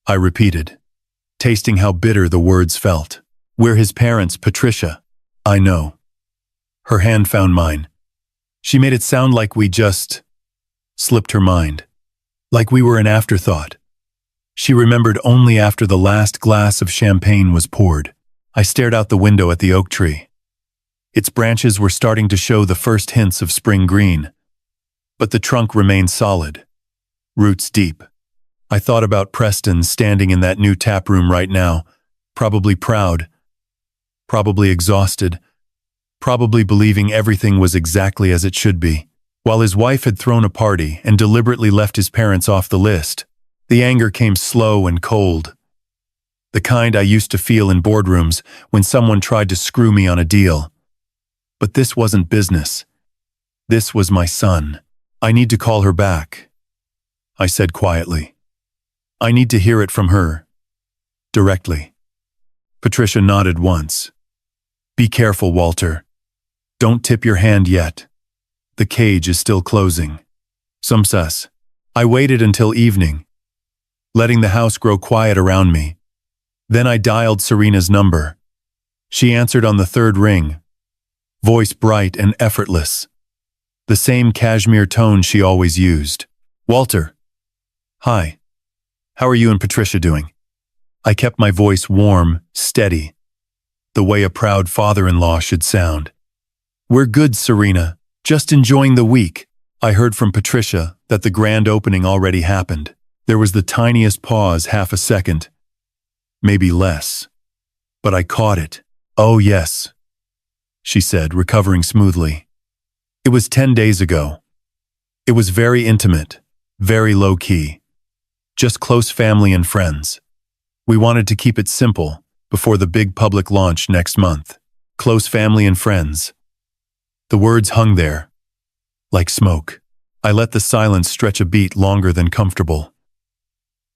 I repeated, tasting how bitter the words felt. We're his parents, Patricia. I know. Her hand found mine. She made it sound like we just slipped her mind, like we were an afterthought. She remembered only after the last glass of champagne was poured. I stared out the window at the oak tree. Its branches were starting to show the first hints of spring green, but the trunk remained solid, roots deep. I thought about Preston standing in that new tap room right now, probably proud, probably exhausted, probably believing everything was exactly as it should be, while his wife had thrown a party and deliberately left his parents off the list. The anger came slow and cold, the kind I used to feel in boardrooms when someone tried to screw me on a deal. But this wasn't business. This was my son. I need to call her back, I said quietly. I need to hear it from her, directly. Patricia nodded once. Be careful, Walter. Don't tip your hand yet. The cage is still closing. Some sus. I waited until evening, letting the house grow quiet around me. Then I dialed Serena's number. She answered on the third ring, voice bright and effortless, the same cashmere tone she always used. Walter. Hi. How are you and Patricia doing? I kept my voice warm, steady, the way a proud father-in-law should sound. We're good, Serena. Just enjoying the week. I heard from Patricia that the grand opening already happened. There was the tiniest pause, half a second, maybe less. But I caught it. Oh yes, she said, recovering smoothly. It was 10 days ago. It was very intimate, very low-key. Just close family and friends. We wanted to keep it simple before the big public launch next month. Close family and friends. The words hung there, like smoke. I let the silence stretch a beat longer than comfortable.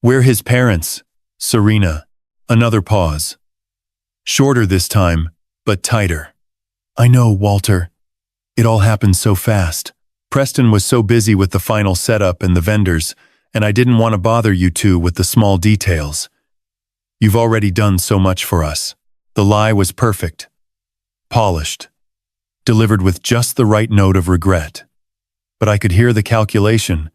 We're his parents, Serena. Another pause. Shorter this time, but tighter. I know, Walter. It all happened so fast. Preston was so busy with the final setup and the vendors, and I didn't want to bother you two with the small details. You've already done so much for us. The lie was perfect, polished, delivered with just the right note of regret. But I could hear the calculation,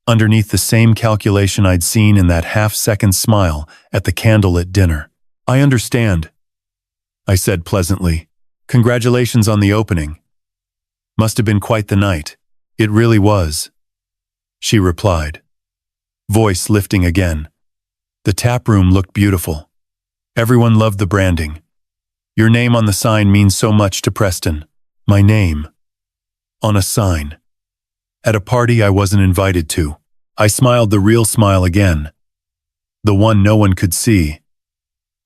underneath the same calculation I'd seen in that half-second smile at the candlelit dinner. I understand, I said pleasantly. Congratulations on the opening. Must have been quite the night. It really was, she replied. voice lifting again. The tap room looked beautiful. Everyone loved the branding. Your name on the sign means so much to Preston. My name. On a sign. At a party I wasn't invited to. I smiled the real smile again. The one no one could see.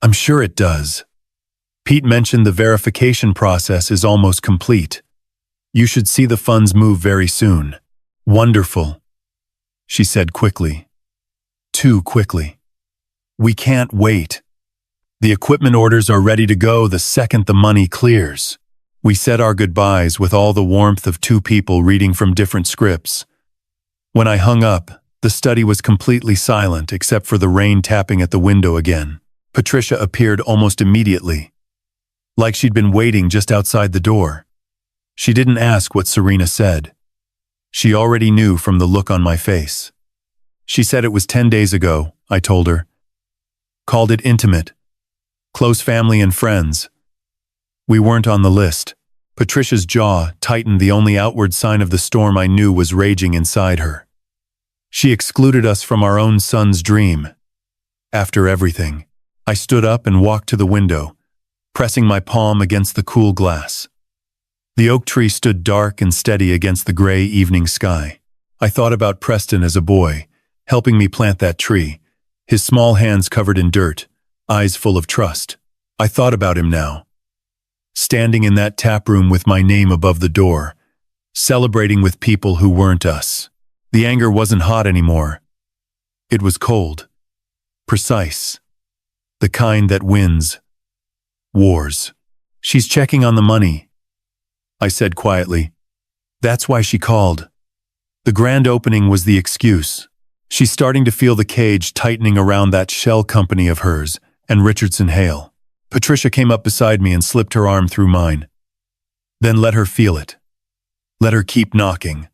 I'm sure it does. Pete mentioned the verification process is almost complete. You should see the funds move very soon. Wonderful, she said quickly. Too quickly. We can't wait. The equipment orders are ready to go the second the money clears. We said our goodbyes with all the warmth of two people reading from different scripts. When I hung up, the study was completely silent except for the rain tapping at the window again. Patricia appeared almost immediately, like she'd been waiting just outside the door. She didn't ask what Serena said. She already knew from the look on my face. She said it was 10 days ago, I told her. Called it intimate. Close family and friends. We weren't on the list. Patricia's jaw tightened. The only outward sign of the storm I knew was raging inside her. She excluded us from our own son's dream. After everything, I stood up and walked to the window, pressing my palm against the cool glass. The oak tree stood dark and steady against the gray evening sky. I thought about Preston as a boy, helping me plant that tree, his small hands covered in dirt, eyes full of trust. I thought about him now, standing in that tap room with my name above the door, celebrating with people who weren't us. The anger wasn't hot anymore. It was cold, precise, the kind that wins wars. She's checking on the money, I said quietly. That's why she called. The grand opening was the excuse. She's starting to feel the cage tightening around that shell company of hers and Richardson Hale. Patricia came up beside me and slipped her arm through mine. Then let her feel it. Let her keep knocking.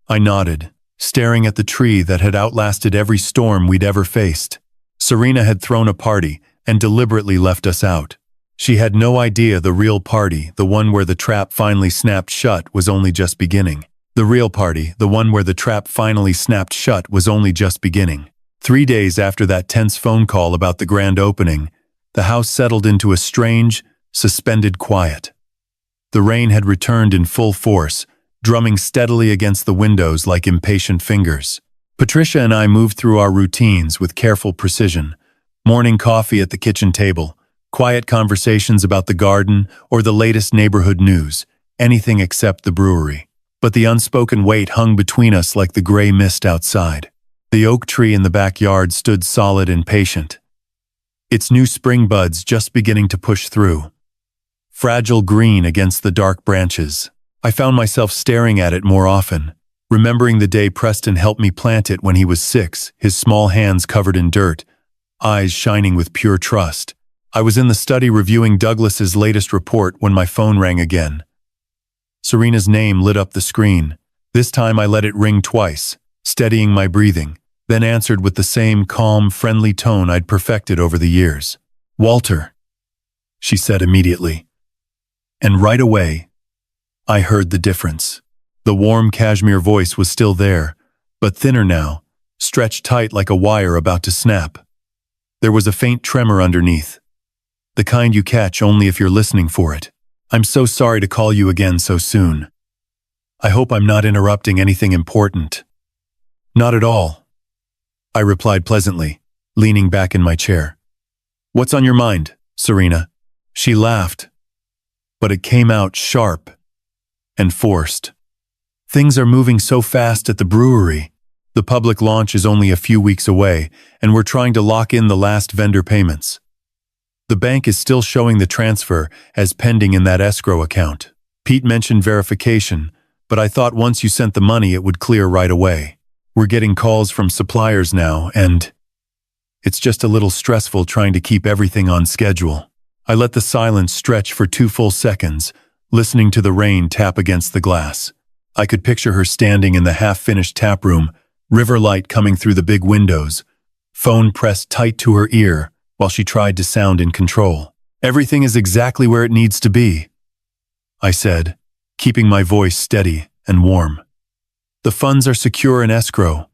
I nodded, staring at the tree that had outlasted every storm we'd ever faced. Serena had thrown a party and deliberately left us out. She had no idea the real party, the one where the trap finally snapped shut, was only just beginning. The real party, the one where the trap finally snapped shut, was only just beginning. 3 days after that tense phone call about the grand opening, the house settled into a strange, suspended quiet. The rain had returned in full force, drumming steadily against the windows like impatient fingers. Patricia and I moved through our routines with careful precision. Morning coffee at the kitchen table, quiet conversations about the garden or the latest neighborhood news, anything except the brewery. But the unspoken weight hung between us like the gray mist outside. The oak tree in the backyard stood solid and patient, its new spring buds just beginning to push through, fragile green against the dark branches. I found myself staring at it more often, remembering the day Preston helped me plant it when he was 6, his small hands covered in dirt, eyes shining with pure trust. I was in the study reviewing Douglas's latest report when my phone rang again. Serena's name lit up the screen. This time I let it ring twice, steadying my breathing, then answered with the same calm, friendly tone I'd perfected over the years. Walter, she said immediately. And right away, I heard the difference. The warm cashmere voice was still there, but thinner now, stretched tight like a wire about to snap. There was a faint tremor underneath, the kind you catch only if you're listening for it. I'm so sorry to call you again so soon. I hope I'm not interrupting anything important. Not at all, I replied pleasantly, leaning back in my chair. What's on your mind, Serena? She laughed, but it came out sharp and forced. Things are moving so fast at the brewery. The public launch is only a few weeks away, and we're trying to lock in the last vendor payments. The bank is still showing the transfer as pending in that escrow account. Pete mentioned verification, but I thought once you sent the money it would clear right away. We're getting calls from suppliers now, and it's just a little stressful trying to keep everything on schedule. I let the silence stretch for 2 full seconds, listening to the rain tap against the glass. I could picture her standing in the half-finished tap room, river light coming through the big windows, phone pressed tight to her ear while she tried to sound in control. Everything is exactly where it needs to be, I said, keeping my voice steady and warm. The funds are secure in escrow.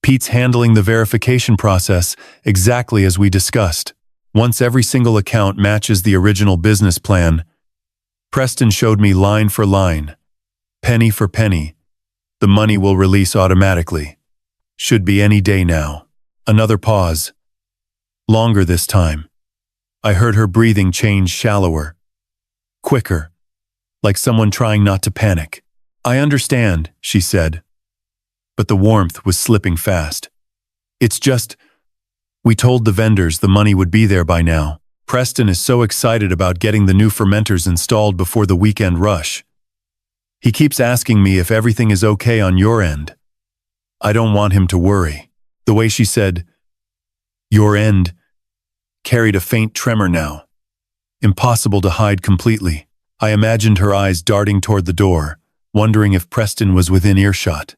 Pete's handling the verification process exactly as we discussed. Once every single account matches the original business plan, Preston showed me line for line, penny for penny. The money will release automatically. Should be any day now. Another pause. Longer this time. I heard her breathing change shallower. Quicker. Like someone trying not to panic. I understand, she said. But the warmth was slipping fast. It's just, we told the vendors the money would be there by now. Preston is so excited about getting the new fermenters installed before the weekend rush. He keeps asking me if everything is okay on your end. I don't want him to worry. The way she said, your end, carried a faint tremor now. Impossible to hide completely. I imagined her eyes darting toward the door, wondering if Preston was within earshot.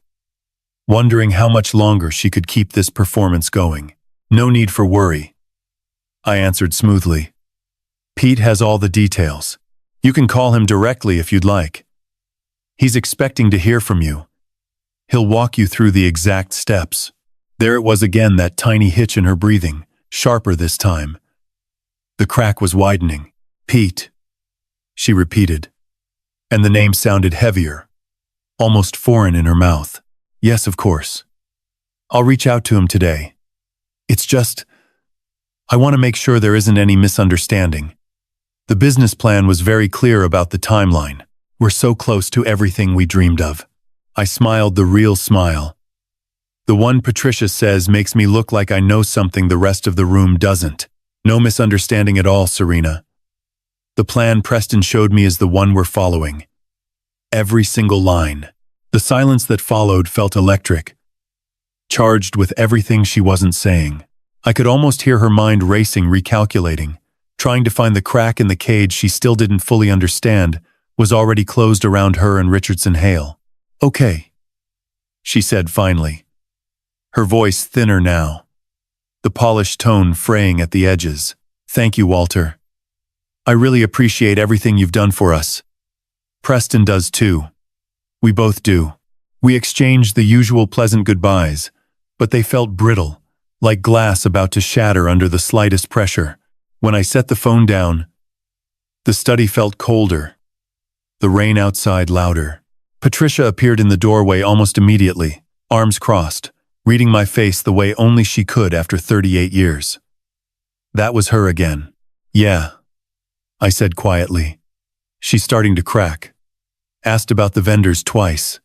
Wondering how much longer she could keep this performance going. No need for worry. I answered smoothly. Pete has all the details. You can call him directly if you'd like. He's expecting to hear from you. He'll walk you through the exact steps. There it was again, that tiny hitch in her breathing, sharper this time. The crack was widening. Pete, she repeated. And the name sounded heavier, almost foreign in her mouth. Yes, of course. I'll reach out to him today. It's just, I want to make sure there isn't any misunderstanding. The business plan was very clear about the timeline. We're so close to everything we dreamed of. I smiled the real smile. The one Patricia says makes me look like I know something the rest of the room doesn't. No misunderstanding at all, Serena. The plan Preston showed me is the one we're following. Every single line. The silence that followed felt electric, charged with everything she wasn't saying. I could almost hear her mind racing, recalculating, trying to find the crack in the cage she still didn't fully understand was already closed around her and Richardson Hale. Okay, she said finally, her voice thinner now, the polished tone fraying at the edges. Thank you, Walter. I really appreciate everything you've done for us. Preston does too. We both do. We exchanged the usual pleasant goodbyes, but they felt brittle, like glass about to shatter under the slightest pressure. When I set the phone down, the study felt colder, the rain outside louder. Patricia appeared in the doorway almost immediately, arms crossed, reading my face the way only she could after 38 years. That was her again. Yeah, I said quietly. She's starting to crack. Asked about the vendors twice.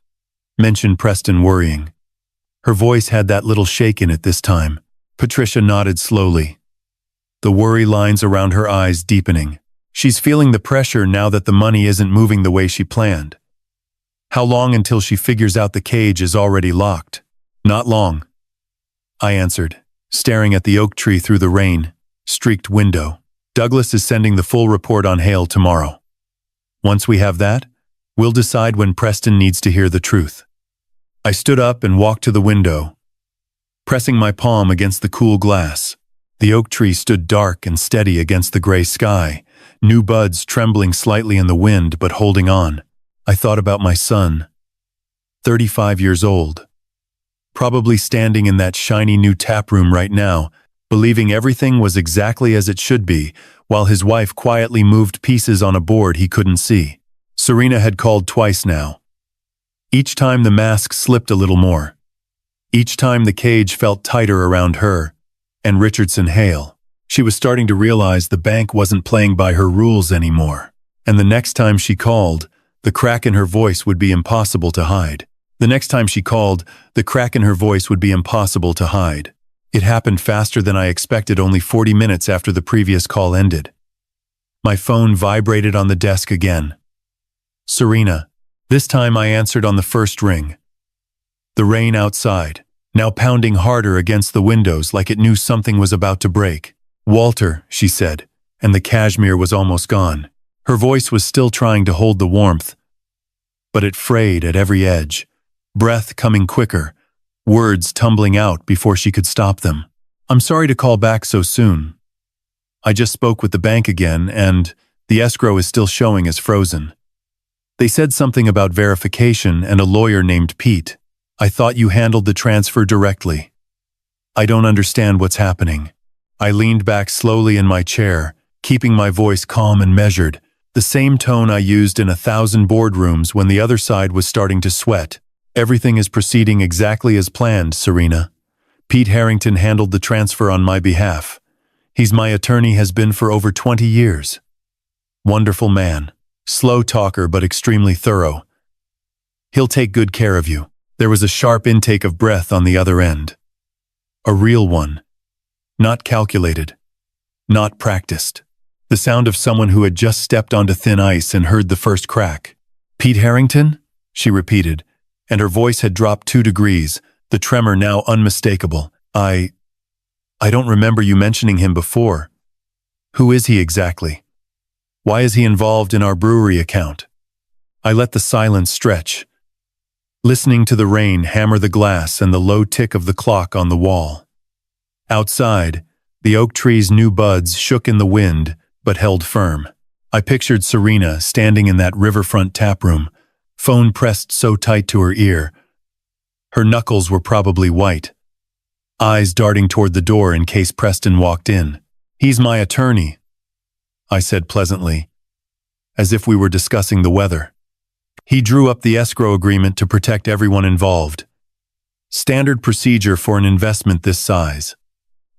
Mentioned Preston worrying. Her voice had that little shake in it this time. Patricia nodded slowly, the worry lines around her eyes deepening. She's feeling the pressure now that the money isn't moving the way she planned. How long until she figures out the cage is already locked? Not long, I answered, staring at the oak tree through the rain-streaked window. Douglas is sending the full report on Hale tomorrow. Once we have that, we'll decide when Preston needs to hear the truth. I stood up and walked to the window, pressing my palm against the cool glass. The oak tree stood dark and steady against the gray sky, new buds trembling slightly in the wind but holding on. I thought about my son, 35 years old, probably standing in that shiny new tap room right now, believing everything was exactly as it should be, while his wife quietly moved pieces on a board he couldn't see. Serena had called twice now. Each time the mask slipped a little more. Each time the cage felt tighter around her and Richardson Hale. She was starting to realize the bank wasn't playing by her rules anymore. And the next time she called, the crack in her voice would be impossible to hide. The next time she called, the crack in her voice would be impossible to hide. It happened faster than I expected, only 40 minutes after the previous call ended. My phone vibrated on the desk again. Serena. This time I answered on the first ring. The rain outside, now pounding harder against the windows like it knew something was about to break. Walter, she said, and the cashmere was almost gone. Her voice was still trying to hold the warmth, but it frayed at every edge, breath coming quicker, words tumbling out before she could stop them. I'm sorry to call back so soon. I just spoke with the bank again, and the escrow is still showing as frozen. They said something about verification and a lawyer named Pete. I thought you handled the transfer directly. I don't understand what's happening. I leaned back slowly in my chair, keeping my voice calm and measured, the same tone I used in 1,000 boardrooms when the other side was starting to sweat. Everything is proceeding exactly as planned, Serena. Pete Harrington handled the transfer on my behalf. He's my attorney, has been for over 20 years. Wonderful man. Slow talker but extremely thorough. He'll take good care of you. There was a sharp intake of breath on the other end. A real one. Not calculated. Not practiced. The sound of someone who had just stepped onto thin ice and heard the first crack. Pete Harrington? She repeated, and her voice had dropped 2 degrees, the tremor now unmistakable. I don't remember you mentioning him before. Who is he exactly? Why is he involved in our brewery account? I let the silence stretch, listening to the rain hammer the glass and the low tick of the clock on the wall. Outside, the oak tree's new buds shook in the wind, but held firm. I pictured Serena standing in that riverfront taproom, phone pressed so tight to her ear. Her knuckles were probably white, eyes darting toward the door in case Preston walked in. He's my attorney, I said pleasantly, as if we were discussing the weather. He drew up the escrow agreement to protect everyone involved. Standard procedure for an investment this size.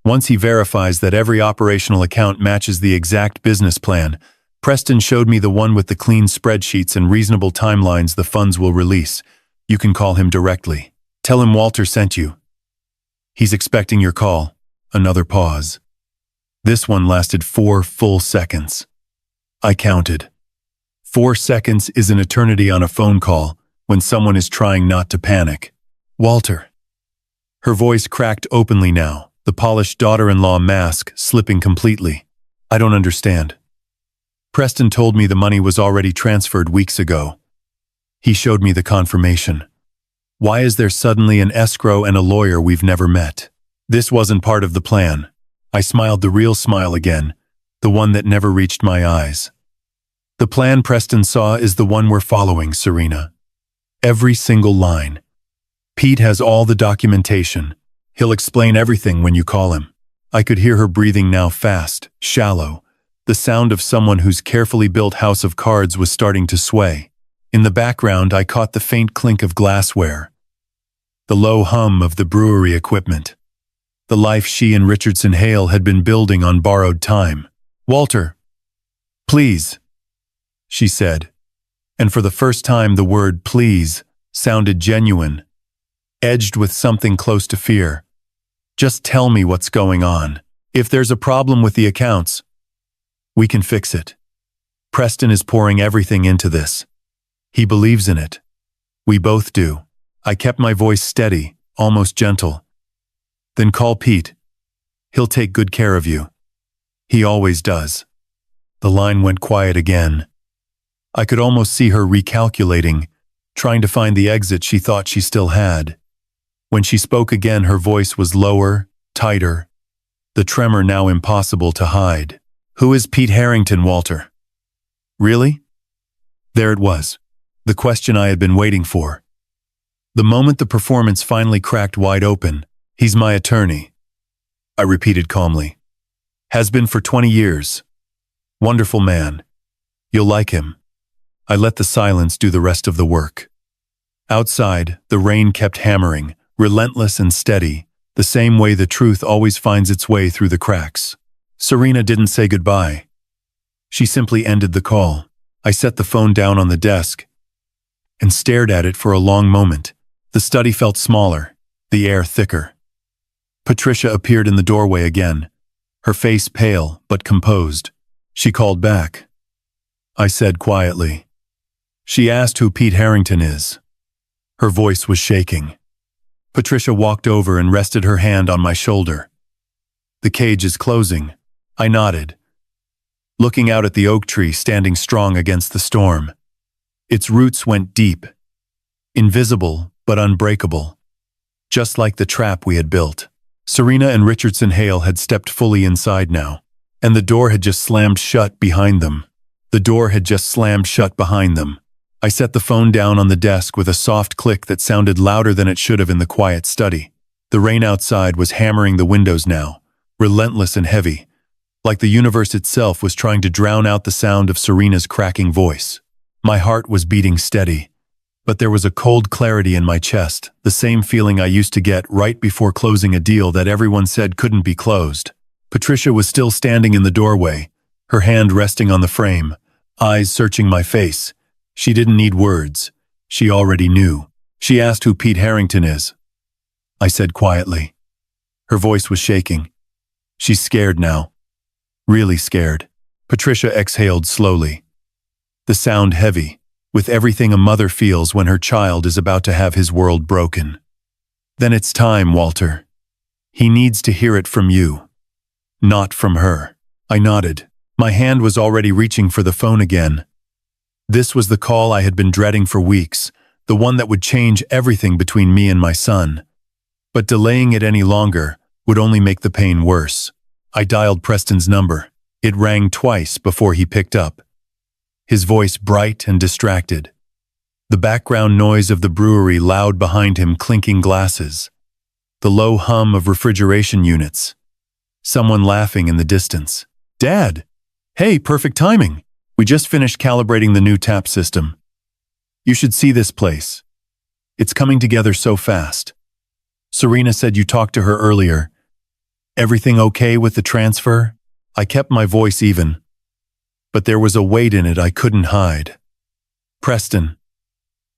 Once he verifies that every operational account matches the exact business plan, Preston showed me the one with the clean spreadsheets and reasonable timelines the funds will release. You can call him directly. Tell him Walter sent you. He's expecting your call. Another pause. This one lasted 4 full seconds. I counted. 4 seconds is an eternity on a phone call when someone is trying not to panic. Walter. Her voice cracked openly now, the polished daughter-in-law mask slipping completely. I don't understand. Preston told me the money was already transferred weeks ago. He showed me the confirmation. Why is there suddenly an escrow and a lawyer we've never met? This wasn't part of the plan. I smiled the real smile again, the one that never reached my eyes. The plan Preston saw is the one we're following, Serena. Every single line. Pete has all the documentation. He'll explain everything when you call him. I could hear her breathing now, fast, shallow. The sound of someone whose carefully built house of cards was starting to sway. In the background, I caught the faint clink of glassware, the low hum of the brewery equipment. The life she and Richardson Hale had been building on borrowed time. Walter, please, she said, and for the first time the word please sounded genuine, edged with something close to fear. Just tell me what's going on. If there's a problem with the accounts, we can fix it. Preston is pouring everything into this. He believes in it. We both do. I kept my voice steady, almost gentle. Then call Pete. He'll take good care of you. He always does. The line went quiet again. I could almost see her recalculating, trying to find the exit she thought she still had. When she spoke again, her voice was lower, tighter, the tremor now impossible to hide. Who is Pete Harrington, Walter? Really? There it was, the question I had been waiting for. The moment the performance finally cracked wide open, he's my attorney, I repeated calmly. Has been for 20 years. Wonderful man. You'll like him. I let the silence do the rest of the work. Outside, the rain kept hammering, relentless and steady, the same way the truth always finds its way through the cracks. Serena didn't say goodbye. She simply ended the call. I set the phone down on the desk and stared at it for a long moment. The study felt smaller, the air thicker. Patricia appeared in the doorway again, her face pale but composed. She called back. I said quietly. She asked who Pete Harrington is. Her voice was shaking. Patricia walked over and rested her hand on my shoulder. The cage is closing. I nodded, looking out at the oak tree standing strong against the storm. Its roots went deep, invisible but unbreakable, just like the trap we had built. Serena and Richardson Hale had stepped fully inside now, and the door had just slammed shut behind them. I set the phone down on the desk with a soft click that sounded louder than it should have in the quiet study. The rain outside was hammering the windows now, relentless and heavy, like the universe itself was trying to drown out the sound of Serena's cracking voice. My heart was beating steady, but there was a cold clarity in my chest, the same feeling I used to get right before closing a deal that everyone said couldn't be closed. Patricia was still standing in the doorway, her hand resting on the frame, eyes searching my face. She didn't need words. She already knew. She asked who Pete Harrington is. I said quietly. Her voice was shaking. She's scared now. Really scared. Patricia exhaled slowly. The sound heavy, with everything a mother feels when her child is about to have his world broken. Then it's time, Walter. He needs to hear it from you. Not from her. I nodded. My hand was already reaching for the phone again. This was the call I had been dreading for weeks, the one that would change everything between me and my son. But delaying it any longer would only make the pain worse. I dialed Preston's number. It rang twice before he picked up. His voice bright and distracted. The background noise of the brewery loud behind him, clinking glasses. The low hum of refrigeration units. Someone laughing in the distance. Dad! Hey, perfect timing! We just finished calibrating the new tap system. You should see this place. It's coming together so fast. Serena said you talked to her earlier. Everything okay with the transfer? I kept my voice even, but there was a weight in it I couldn't hide. Preston,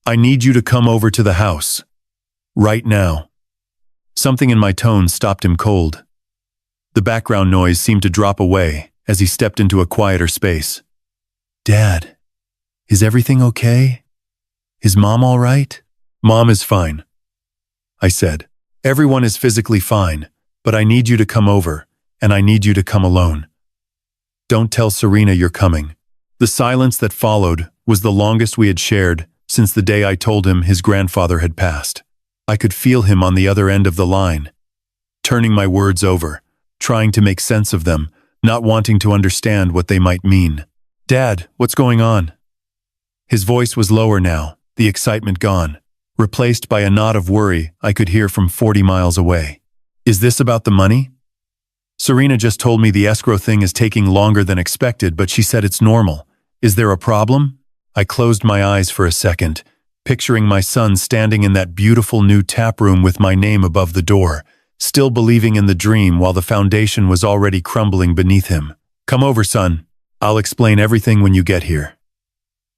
I need you to come over to the house. Right now. Something in my tone stopped him cold. The background noise seemed to drop away as he stepped into a quieter space. Dad, is everything okay? Is Mom all right? Mom is fine, I said. Everyone is physically fine. But I need you to come over, and I need you to come alone. Don't tell Serena you're coming. The silence that followed was the longest we had shared since the day I told him his grandfather had passed. I could feel him on the other end of the line, turning my words over, trying to make sense of them, not wanting to understand what they might mean. Dad, what's going on? His voice was lower now, the excitement gone, replaced by a nod of worry I could hear from 40 miles away. Is this about the money? Serena just told me the escrow thing is taking longer than expected, but she said it's normal. Is there a problem? I closed my eyes for a second, picturing my son standing in that beautiful new tap room with my name above the door, still believing in the dream while the foundation was already crumbling beneath him. Come over, son. I'll explain everything when you get here.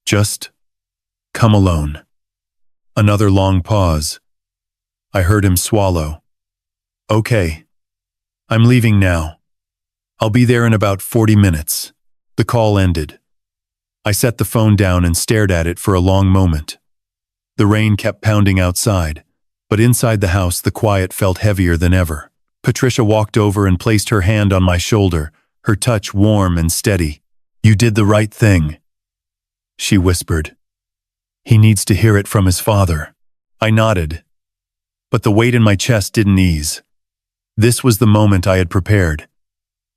Just come alone. Another long pause. I heard him swallow. Okay. I'm leaving now. I'll be there in about 40 minutes. The call ended. I set the phone down and stared at it for a long moment. The rain kept pounding outside, but inside the house the quiet felt heavier than ever. Patricia walked over and placed her hand on my shoulder, her touch warm and steady. You did the right thing, she whispered. He needs to hear it from his father. I nodded, but the weight in my chest didn't ease. This was the moment I had prepared.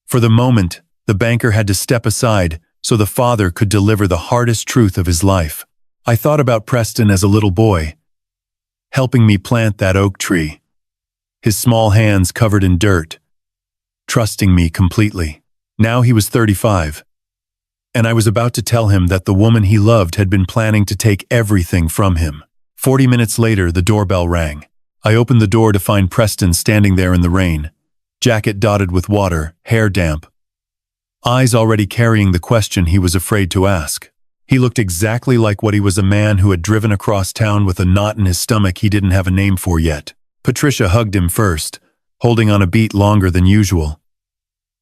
For the moment, the banker had to step aside so the father could deliver the hardest truth of his life. I thought about Preston as a little boy, helping me plant that oak tree, his small hands covered in dirt, trusting me completely. Now he was 35, and I was about to tell him that the woman he loved had been planning to take everything from him. 40 minutes later, the doorbell rang. I opened the door to find Preston standing there in the rain, jacket dotted with water, hair damp, eyes already carrying the question he was afraid to ask. He looked exactly like what he was, a man who had driven across town with a knot in his stomach he didn't have a name for yet. Patricia hugged him first, holding on a beat longer than usual.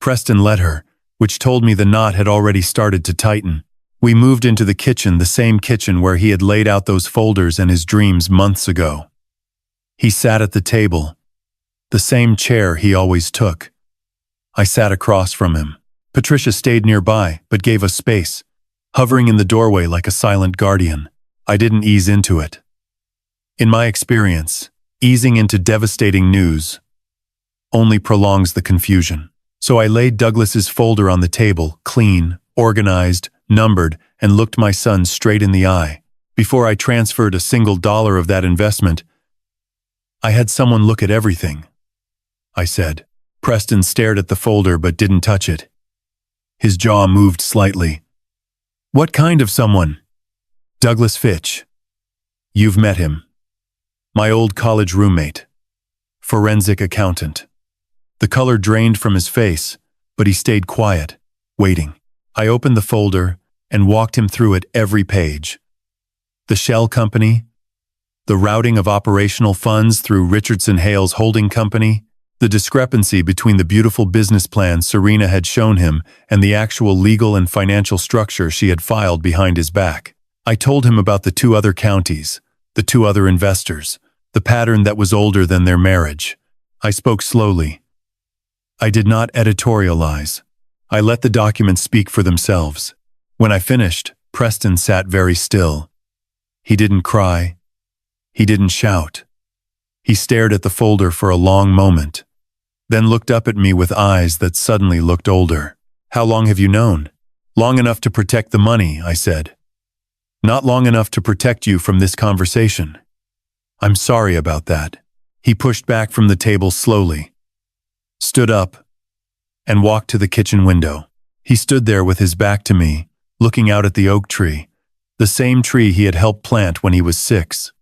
Preston let her, which told me the knot had already started to tighten. We moved into the kitchen, the same kitchen where he had laid out those folders and his dreams months ago. He sat at the table, the same chair he always took. I sat across from him. Patricia stayed nearby, but gave us space, hovering in the doorway like a silent guardian. I didn't ease into it. In my experience, easing into devastating news only prolongs the confusion. So I laid Douglas's folder on the table, clean, organized, numbered, and looked my son straight in the eye. Before I transferred a single dollar of that investment, I had someone look at everything, I said. Preston stared at the folder but didn't touch it. His jaw moved slightly. What kind of someone? Douglas Fitch. You've met him. My old college roommate. Forensic accountant. The color drained from his face, but he stayed quiet, waiting. I opened the folder and walked him through it every page. The shell company, the routing of operational funds through Richardson Hale's holding company, the discrepancy between the beautiful business plan Serena had shown him and the actual legal and financial structure she had filed behind his back. I told him about the 2 other counties, the 2 other investors, the pattern that was older than their marriage. I spoke slowly. I did not editorialize. I let the documents speak for themselves. When I finished, Preston sat very still. He didn't cry. He didn't shout. He stared at the folder for a long moment, then looked up at me with eyes that suddenly looked older. How long have you known? Long enough to protect the money, I said. Not long enough to protect you from this conversation. I'm sorry about that. He pushed back from the table slowly, stood up, and walked to the kitchen window. He stood there with his back to me, looking out at the oak tree, the same tree he had helped plant when he was 6.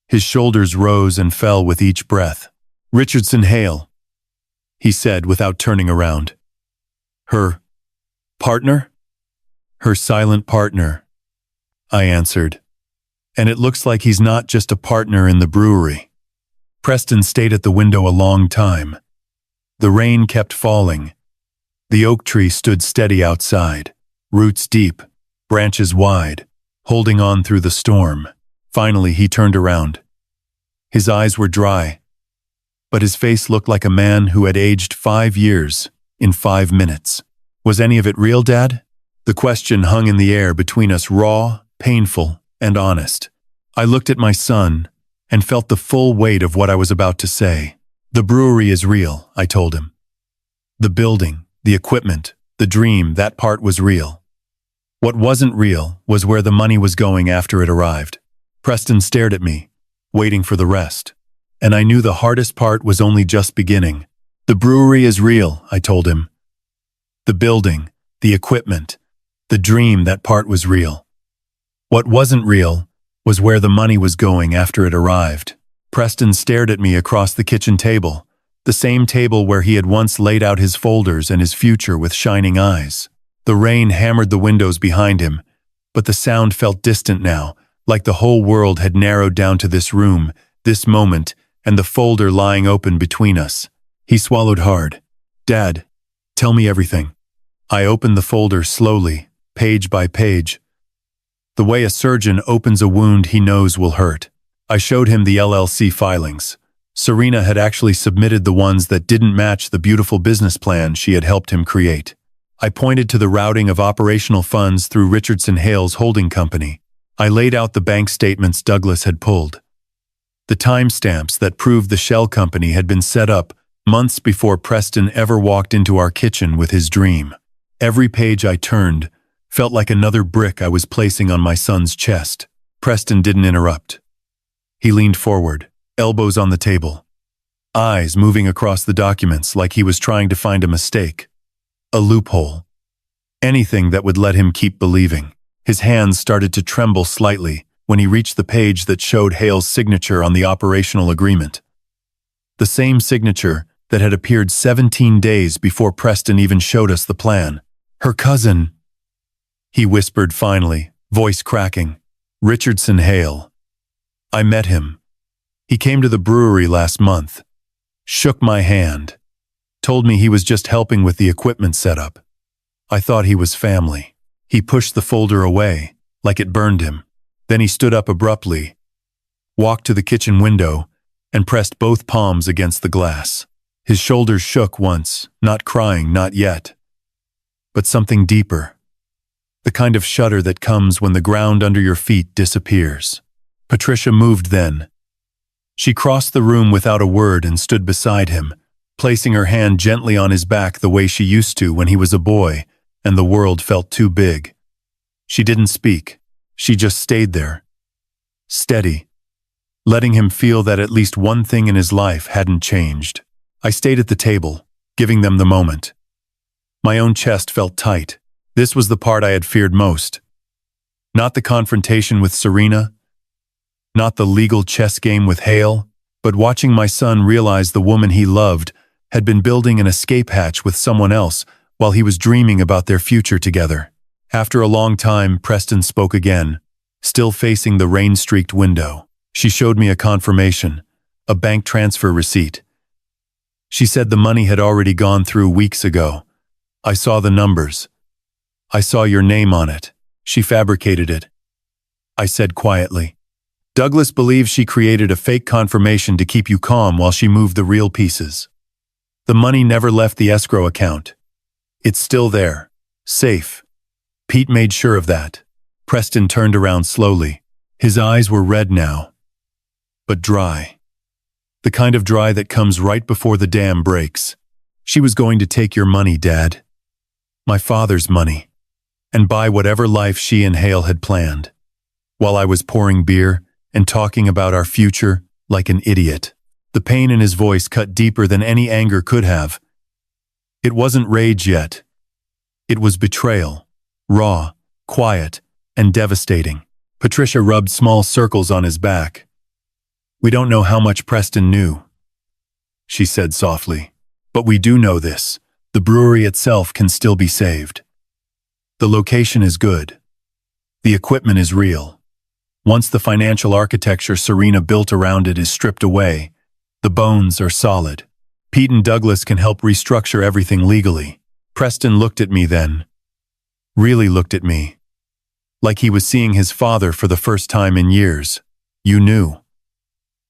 His shoulders rose and fell with each breath. Richardson Hale, he said without turning around. Her partner? Her silent partner, I answered. And it looks like he's not just a partner in the brewery. Preston stayed at the window a long time. The rain kept falling. The oak tree stood steady outside, roots deep, branches wide, holding on through the storm. Finally, he turned around. His eyes were dry, but his face looked like a man who had aged 5 years in 5 minutes. Was any of it real, Dad? The question hung in the air between us, raw, painful, and honest. I looked at my son and felt the full weight of what I was about to say. The brewery is real, I told him. The building, the equipment, the dream, that part was real. What wasn't real was where the money was going after it arrived. Preston stared at me, waiting for the rest. And I knew the hardest part was only just beginning. The brewery is real, I told him. The building, the equipment, the dream, that part was real. What wasn't real was where the money was going after it arrived. Preston stared at me across the kitchen table, the same table where he had once laid out his folders and his future with shining eyes. The rain hammered the windows behind him, but the sound felt distant now, like the whole world had narrowed down to this room, this moment, and the folder lying open between us. He swallowed hard. Dad, tell me everything. I opened the folder slowly, page by page. The way a surgeon opens a wound he knows will hurt. I showed him the LLC filings. Serena had actually submitted the ones that didn't match the beautiful business plan she had helped him create. I pointed to the routing of operational funds through Richardson Hale's holding company. I laid out the bank statements Douglas had pulled. The timestamps that proved the shell company had been set up months before Preston ever walked into our kitchen with his dream. Every page I turned felt like another brick I was placing on my son's chest. Preston didn't interrupt. He leaned forward, elbows on the table, eyes moving across the documents like he was trying to find a mistake, a loophole, anything that would let him keep believing. His hands started to tremble slightly when he reached the page that showed Hale's signature on the operational agreement. The same signature that had appeared 17 days before Preston even showed us the plan. Her cousin, he whispered finally, voice cracking. Richardson Hale. I met him. He came to the brewery last month, shook my hand, told me he was just helping with the equipment setup. I thought he was family. He pushed the folder away, like it burned him. Then he stood up abruptly, walked to the kitchen window, and pressed both palms against the glass. His shoulders shook once, not crying, not yet, but something deeper. The kind of shudder that comes when the ground under your feet disappears. Patricia moved then. She crossed the room without a word and stood beside him, placing her hand gently on his back the way she used to when he was a boy and the world felt too big. She didn't speak. She just stayed there, steady, letting him feel that at least one thing in his life hadn't changed. I stayed at the table, giving them the moment. My own chest felt tight. This was the part I had feared most. Not the confrontation with Serena, not the legal chess game with Hale, but watching my son realize the woman he loved had been building an escape hatch with someone else while he was dreaming about their future together. After a long time, Preston spoke again, still facing the rain-streaked window. She showed me a confirmation, a bank transfer receipt. She said the money had already gone through weeks ago. I saw the numbers. I saw your name on it. She fabricated it. I said quietly. Douglas believes she created a fake confirmation to keep you calm while she moved the real pieces. The money never left the escrow account. It's still there, safe. Pete made sure of that. Preston turned around slowly. His eyes were red now, but dry. The kind of dry that comes right before the dam breaks. She was going to take your money, Dad. My father's money. And buy whatever life she and Hale had planned. While I was pouring beer and talking about our future like an idiot. The pain in his voice cut deeper than any anger could have. It wasn't rage yet. It was betrayal. Raw, quiet, and devastating. Patricia rubbed small circles on his back. We don't know how much Preston knew, she said softly. But we do know this. The brewery itself can still be saved. The location is good. The equipment is real. Once the financial architecture Serena built around it is stripped away, the bones are solid. Pete and Douglas can help restructure everything legally. Preston looked at me then. Really looked at me. Like he was seeing his father for the first time in years. You knew.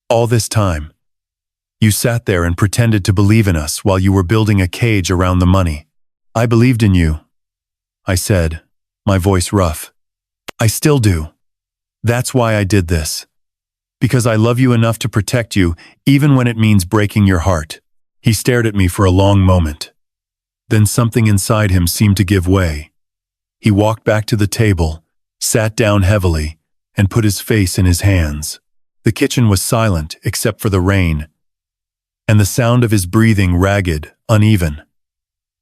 All this time. You sat there and pretended to believe in us while you were building a cage around the money. I believed in you, I said, my voice rough. I still do. That's why I did this. Because I love you enough to protect you, even when it means breaking your heart. He stared at me for a long moment. Then something inside him seemed to give way. He walked back to the table, sat down heavily, and put his face in his hands. The kitchen was silent except for the rain, and the sound of his breathing ragged, uneven.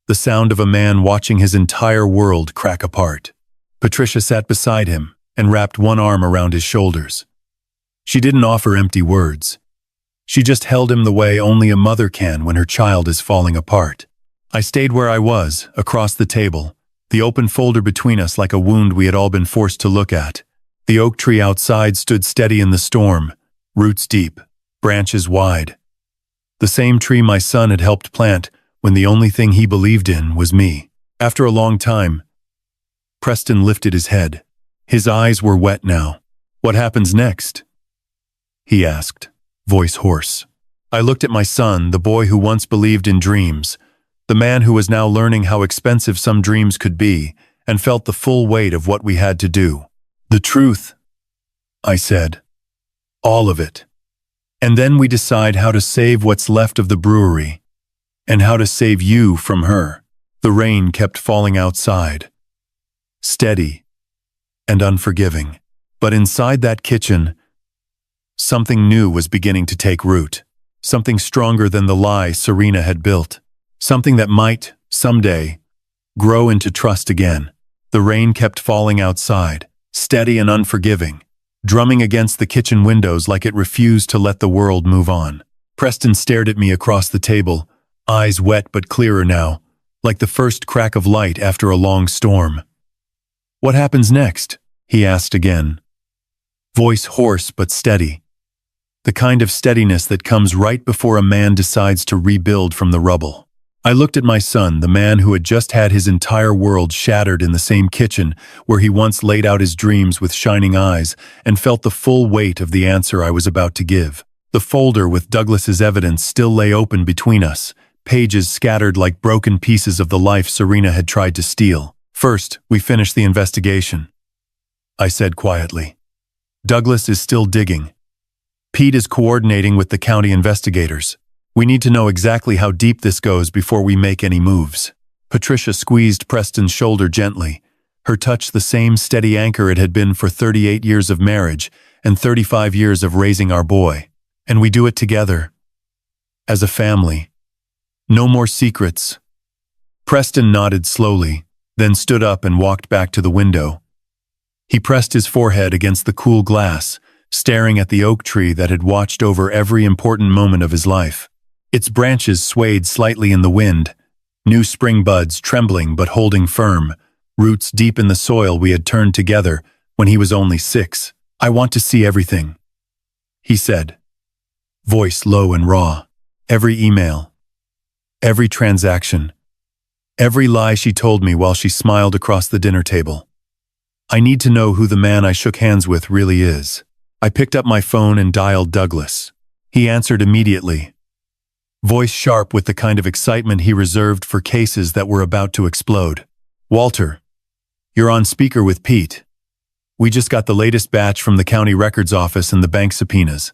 The sound of a man watching his entire world crack apart. Patricia sat beside him and wrapped one arm around his shoulders. She didn't offer empty words. She just held him the way only a mother can when her child is falling apart. I stayed where I was, across the table, the open folder between us like a wound we had all been forced to look at. The oak tree outside stood steady in the storm, roots deep, branches wide. The same tree my son had helped plant when the only thing he believed in was me. After a long time, Preston lifted his head. His eyes were wet now. What happens next? He asked, voice hoarse. I looked at my son, the boy who once believed in dreams, the man who was now learning how expensive some dreams could be, and felt the full weight of what we had to do. The truth, I said. All of it. And then we decide how to save what's left of the brewery, and how to save you from her. The rain kept falling outside, steady and unforgiving. But inside that kitchen, something new was beginning to take root. Something stronger than the lie Serena had built. Something that might, someday, grow into trust again. The rain kept falling outside, steady and unforgiving, drumming against the kitchen windows like it refused to let the world move on. Preston stared at me across the table, eyes wet but clearer now, like the first crack of light after a long storm. What happens next? He asked again. Voice hoarse but steady. The kind of steadiness that comes right before a man decides to rebuild from the rubble. I looked at my son, the man who had just had his entire world shattered in the same kitchen where he once laid out his dreams with shining eyes, and felt the full weight of the answer I was about to give. The folder with Douglas's evidence still lay open between us, pages scattered like broken pieces of the life Serena had tried to steal. First, we finished the investigation, I said quietly. Douglas is still digging. Pete is coordinating with the county investigators. We need to know exactly how deep this goes before we make any moves. Patricia squeezed Preston's shoulder gently, her touch the same steady anchor it had been for 38 years of marriage and 35 years of raising our boy. And we do it together. As a family. No more secrets. Preston nodded slowly, then stood up and walked back to the window. He pressed his forehead against the cool glass, staring at the oak tree that had watched over every important moment of his life. Its branches swayed slightly in the wind, new spring buds trembling but holding firm, roots deep in the soil we had turned together when he was only 6. "I want to see everything," he said, voice low and raw. Every email, every transaction, every lie she told me while she smiled across the dinner table. "I need to know who the man I shook hands with really is." I picked up my phone and dialed Douglas. He answered immediately, voice sharp with the kind of excitement he reserved for cases that were about to explode. "Walter, you're on speaker with Pete. We just got the latest batch from the county records office and the bank subpoenas.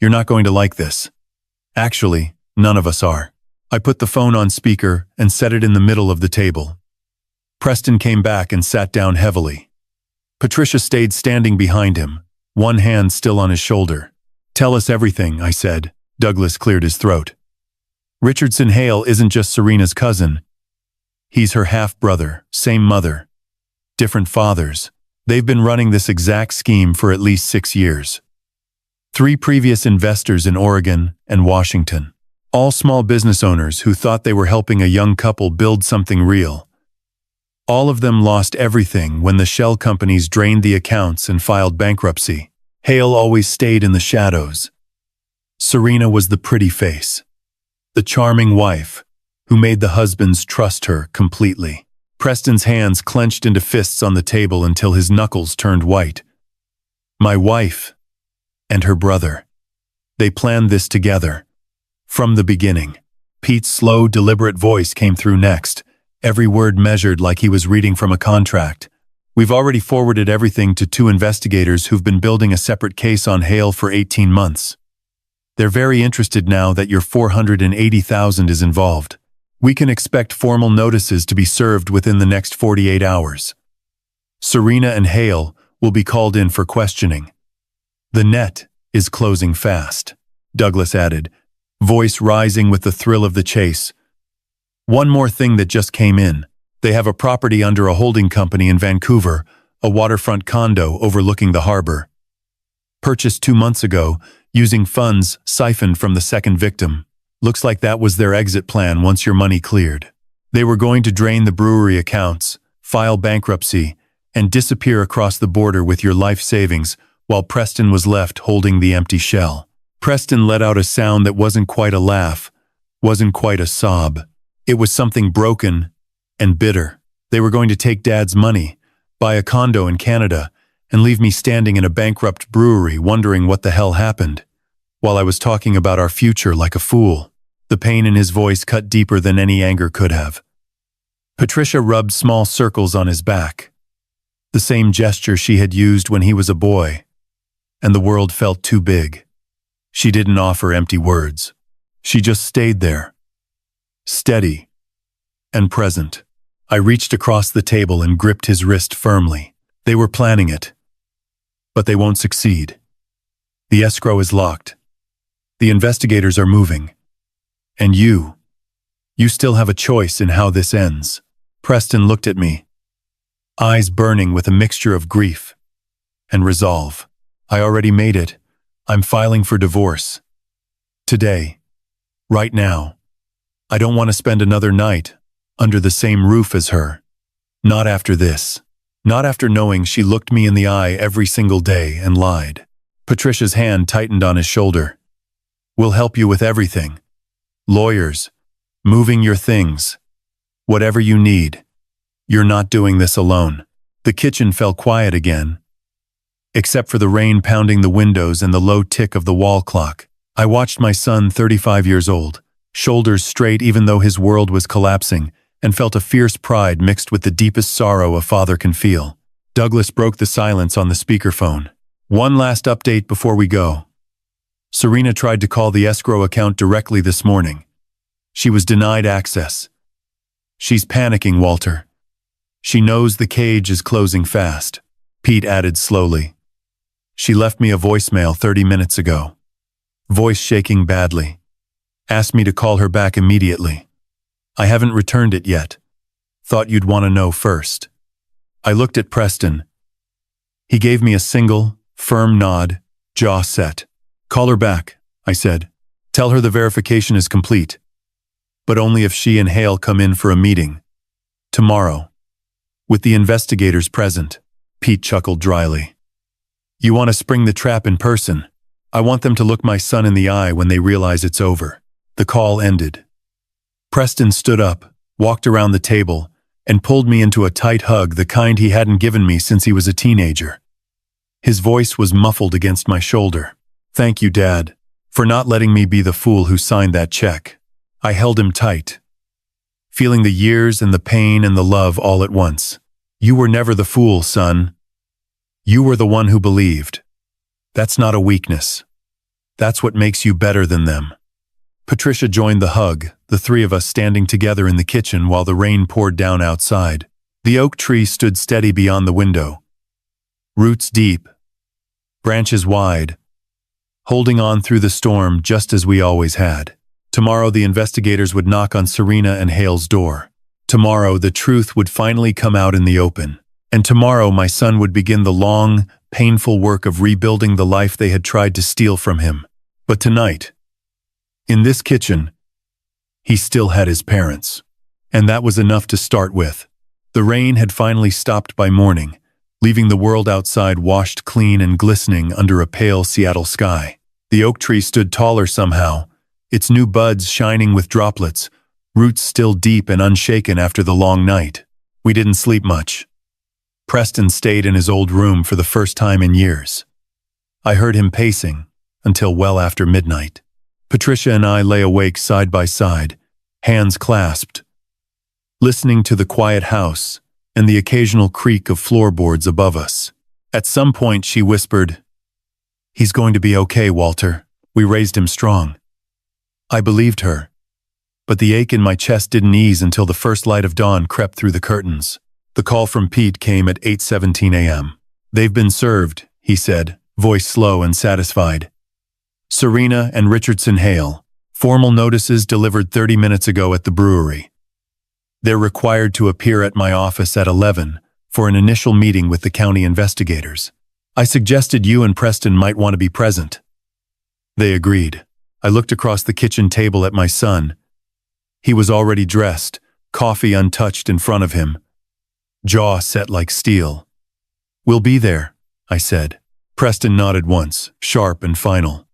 You're not going to like this. Actually, none of us are." I put the phone on speaker and set it in the middle of the table. Preston came back and sat down heavily. Patricia stayed standing behind him, one hand still on his shoulder. "Tell us everything," I said. Douglas cleared his throat. "Richardson Hale isn't just Serena's cousin. He's her half-brother, same mother, different fathers. They've been running this exact scheme for at least 6 years. 3 previous investors in Oregon and Washington. All small business owners who thought they were helping a young couple build something real. All of them lost everything when the shell companies drained the accounts and filed bankruptcy. Hale always stayed in the shadows. Serena was the pretty face, the charming wife, who made the husbands trust her completely." Preston's hands clenched into fists on the table until his knuckles turned white. "My wife and her brother. They planned this together. From the beginning." Pete's slow, deliberate voice came through next, every word measured like he was reading from a contract. "We've already forwarded everything to 2 investigators who've been building a separate case on Hale for 18 months. They're very interested now that your $480,000 is involved. We can expect formal notices to be served within the next 48 hours. Serena and Hale will be called in for questioning. The net is closing fast," Douglas added, voice rising with the thrill of the chase. "One more thing that just came in. They have a property under a holding company in Vancouver, a waterfront condo overlooking the harbor. Purchased 2 months ago, using funds siphoned from the second victim. Looks like that was their exit plan once your money cleared. They were going to drain the brewery accounts, file bankruptcy, and disappear across the border with your life savings while Preston was left holding the empty shell." Preston let out a sound that wasn't quite a laugh, wasn't quite a sob. It was something broken and bitter. They were going to take Dad's money, buy a condo in Canada, and leave me standing in a bankrupt brewery wondering what the hell happened, while I was talking about our future like a fool. The pain in his voice cut deeper than any anger could have. Patricia rubbed small circles on his back, the same gesture she had used when he was a boy, and the world felt too big. She didn't offer empty words. She just stayed there, steady and present. I reached across the table and gripped his wrist firmly. They were planning it, but they won't succeed. The escrow is locked. The investigators are moving. And you still have a choice in how this ends. Preston looked at me, eyes burning with a mixture of grief and resolve. I already made it. I'm filing for divorce. Today. Right now. I don't want to spend another night under the same roof as her. Not after this. Not after knowing she looked me in the eye every single day and lied. Patricia's hand tightened on his shoulder. We'll help you with everything. Lawyers, moving your things, whatever you need. You're not doing this alone. The kitchen fell quiet again, except for the rain pounding the windows and the low tick of the wall clock. I watched my son, 35 years old, shoulders straight even though his world was collapsing, and felt a fierce pride mixed with the deepest sorrow a father can feel. Douglas broke the silence on the speakerphone. One last update before we go. Serena tried to call the escrow account directly this morning. She was denied access. She's panicking, Walter. She knows the cage is closing fast. Pete added slowly. She left me a voicemail 30 minutes ago. Voice shaking badly. Asked me to call her back immediately. I haven't returned it yet. Thought you'd want to know first. I looked at Preston. He gave me a single, firm nod, jaw set. Call her back, I said. Tell her the verification is complete. But only if she and Hale come in for a meeting. Tomorrow. With the investigators present. Pete chuckled dryly. You want to spring the trap in person. I want them to look my son in the eye when they realize it's over. The call ended. Preston stood up, walked around the table, and pulled me into a tight hug, the kind he hadn't given me since he was a teenager. His voice was muffled against my shoulder. Thank you, Dad, for not letting me be the fool who signed that check. I held him tight, feeling the years and the pain and the love all at once. You were never the fool, son. You were the one who believed. That's not a weakness. That's what makes you better than them. Patricia joined the hug, the three of us standing together in the kitchen while the rain poured down outside. The oak tree stood steady beyond the window, roots deep, branches wide, holding on through the storm just as we always had. Tomorrow the investigators would knock on Serena and Hale's door. Tomorrow the truth would finally come out in the open. And tomorrow my son would begin the long, painful work of rebuilding the life they had tried to steal from him. But tonight, in this kitchen, he still had his parents. And that was enough to start with. The rain had finally stopped by morning, leaving the world outside washed clean and glistening under a pale Seattle sky. The oak tree stood taller somehow, its new buds shining with droplets, roots still deep and unshaken after the long night. We didn't sleep much. Preston stayed in his old room for the first time in years. I heard him pacing until well after midnight. Patricia and I lay awake side by side, hands clasped, listening to the quiet house and the occasional creak of floorboards above us. At some point she whispered, "He's going to be okay, Walter. We raised him strong." I believed her, but the ache in my chest didn't ease until the first light of dawn crept through the curtains. The call from Pete came at 8:17 a.m. "They've been served," he said, voice slow and satisfied. "Serena and Richardson Hale. Formal notices delivered 30 minutes ago at the brewery. They're required to appear at my office at 11 for an initial meeting with the county investigators. I suggested you and Preston might want to be present." They agreed. I looked across the kitchen table at my son. He was already dressed, coffee untouched in front of him, jaw set like steel. "We'll be there," I said. Preston nodded once, sharp and final.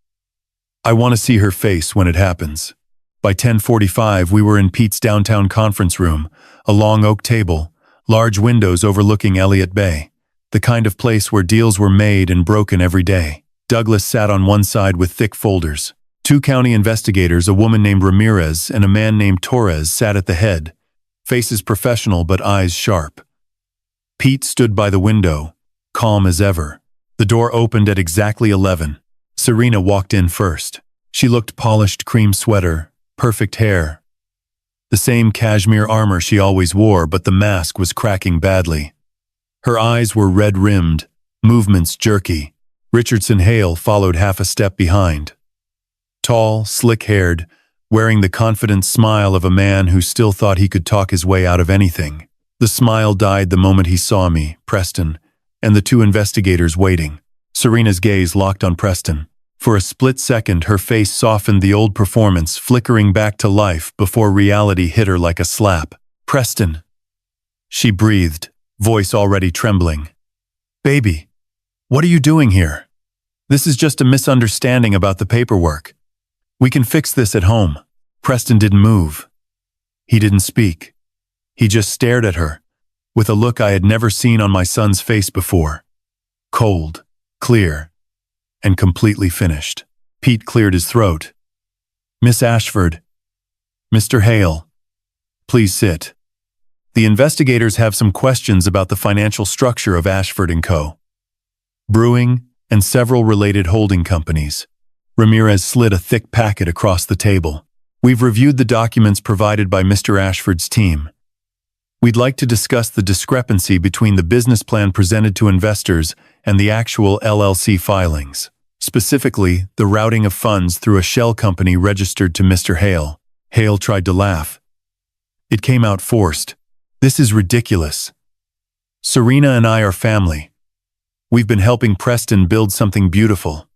"I want to see her face when it happens." By 10:45 we were in Pete's downtown conference room, a long oak table, large windows overlooking Elliott Bay, the kind of place where deals were made and broken every day. Douglas sat on one side with thick folders. Two county investigators, a woman named Ramirez and a man named Torres, sat at the head, faces professional but eyes sharp. Pete stood by the window, calm as ever. The door opened at exactly 11. Serena walked in first. She looked polished, cream sweater, perfect hair. The same cashmere armor she always wore, but the mask was cracking badly. Her eyes were red-rimmed, movements jerky. Richardson Hale followed half a step behind. Tall, slick-haired, wearing the confident smile of a man who still thought he could talk his way out of anything. The smile died the moment he saw me, Preston, and the two investigators waiting. Serena's gaze locked on Preston. For a split second, her face softened, the old performance flickering back to life before reality hit her like a slap. "Preston," she breathed, voice already trembling. "Baby, what are you doing here? This is just a misunderstanding about the paperwork. We can fix this at home." Preston didn't move. He didn't speak. He just stared at her, with a look I had never seen on my son's face before. Cold, clear, and completely finished. Pete cleared his throat. "Miss Ashford, Mr. Hale, please sit. The investigators have some questions about the financial structure of Ashford & Co. Brewing and several related holding companies." Ramirez slid a thick packet across the table. "We've reviewed the documents provided by Mr. Ashford's team. We'd like to discuss the discrepancy between the business plan presented to investors and the actual LLC filings." Specifically, the routing of funds through a shell company registered to Mr. Hale. Hale tried to laugh. It came out forced. This is ridiculous. Serena and I are family. We've been helping Preston build something beautiful.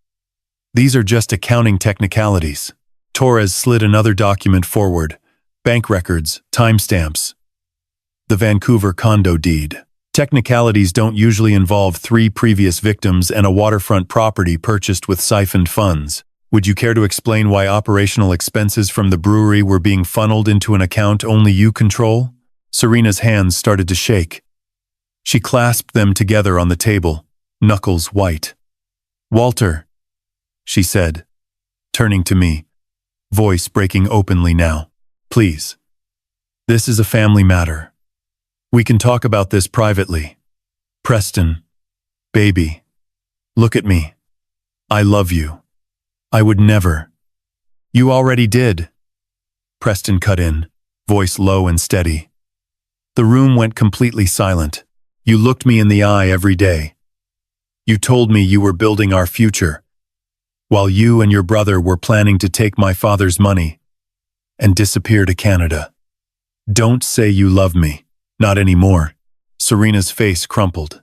These are just accounting technicalities. Torres slid another document forward. Bank records, timestamps. The Vancouver condo deed. Technicalities don't usually involve 3 previous victims and a waterfront property purchased with siphoned funds. Would you care to explain why operational expenses from the brewery were being funneled into an account only you control? Serena's hands started to shake. She clasped them together on the table, knuckles white. "Walter," she said, turning to me, voice breaking openly now. "Please. This is a family matter. We can talk about this privately. Preston, baby, look at me. I love you. I would never." "You already did," Preston cut in, voice low and steady. The room went completely silent. "You looked me in the eye every day. You told me you were building our future, while you and your brother were planning to take my father's money and disappear to Canada. Don't say you love me. Not anymore." Serena's face crumpled.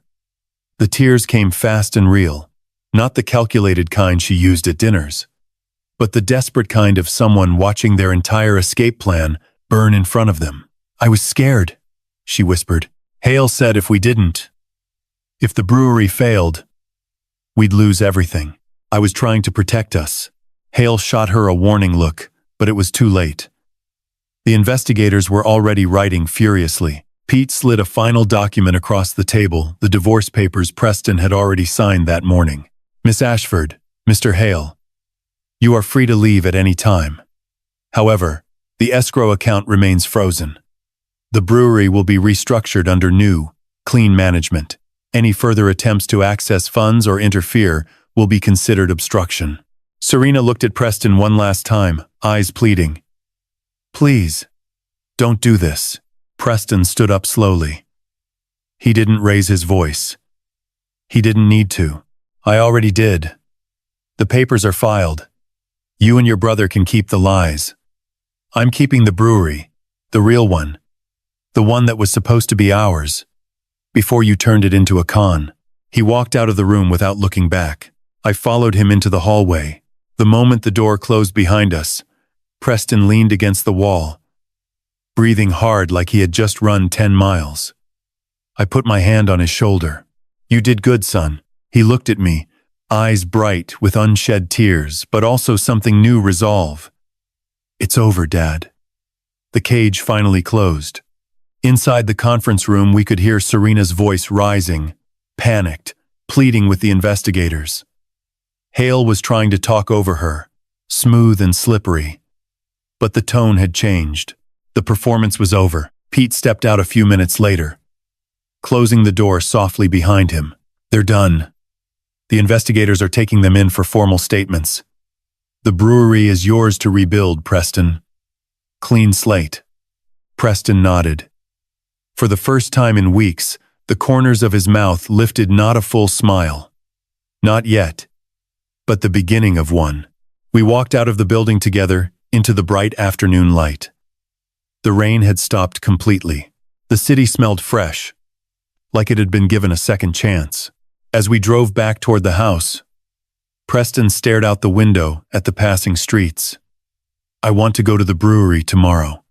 The tears came fast and real, not the calculated kind she used at dinners, but the desperate kind of someone watching their entire escape plan burn in front of them. "I was scared," she whispered. "Hale said if we didn't, if the brewery failed, we'd lose everything. I was trying to protect us." Hale shot her a warning look, but it was too late. The investigators were already writing furiously. Pete slid a final document across the table, the divorce papers Preston had already signed that morning. "Miss Ashford, Mr. Hale, you are free to leave at any time. However, the escrow account remains frozen. The brewery will be restructured under new, clean management. Any further attempts to access funds or interfere will be considered obstruction." Serena looked at Preston one last time, eyes pleading. "Please, don't do this." Preston stood up slowly. He didn't raise his voice. He didn't need to. "I already did. The papers are filed. You and your brother can keep the lies. I'm keeping the brewery, the real one, the one that was supposed to be ours, before you turned it into a con." He walked out of the room without looking back. I followed him into the hallway. The moment the door closed behind us, Preston leaned against the wall, breathing hard like he had just run 10 miles. I put my hand on his shoulder. "You did good, son." He looked at me, eyes bright with unshed tears, but also something new resolve. "It's over, Dad." The cage finally closed. Inside the conference room, we could hear Serena's voice rising, panicked, pleading with the investigators. Hale was trying to talk over her, smooth and slippery. But the tone had changed. The performance was over. Pete stepped out a few minutes later, closing the door softly behind him. "They're done. The investigators are taking them in for formal statements. The brewery is yours to rebuild, Preston. Clean slate." Preston nodded. For the first time in weeks, the corners of his mouth lifted not a full smile. Not yet, but the beginning of one. We walked out of the building together into the bright afternoon light. The rain had stopped completely. The city smelled fresh, like it had been given a second chance. As we drove back toward the house, Preston stared out the window at the passing streets. "I want to go to the brewery tomorrow,"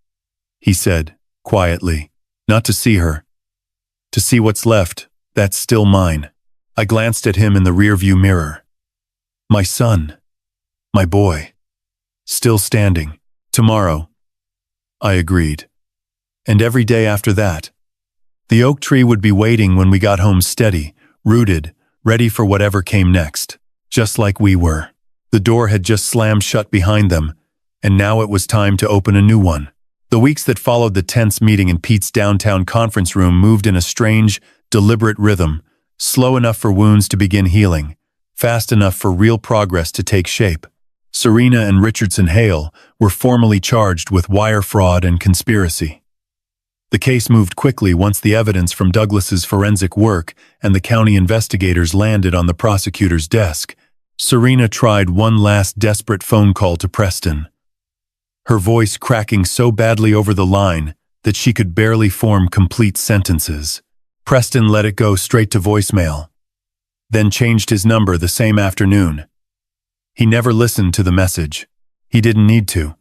he said, quietly. "Not to see her. To see what's left, that's still mine." I glanced at him in the rearview mirror. My son, my boy, still standing. "Tomorrow," I agreed. And every day after that, the oak tree would be waiting when we got home, steady, rooted, ready for whatever came next, just like we were. The door had just slammed shut behind them, and now it was time to open a new one. The weeks that followed the tense meeting in Pete's downtown conference room moved in a strange, deliberate rhythm, slow enough for wounds to begin healing, fast enough for real progress to take shape. Serena and Richardson Hale were formally charged with wire fraud and conspiracy. The case moved quickly once the evidence from Douglas's forensic work and the county investigators landed on the prosecutor's desk. Serena tried one last desperate phone call to Preston, her voice cracking so badly over the line that she could barely form complete sentences. Preston let it go straight to voicemail, then changed his number the same afternoon. He never listened to the message. He didn't need to.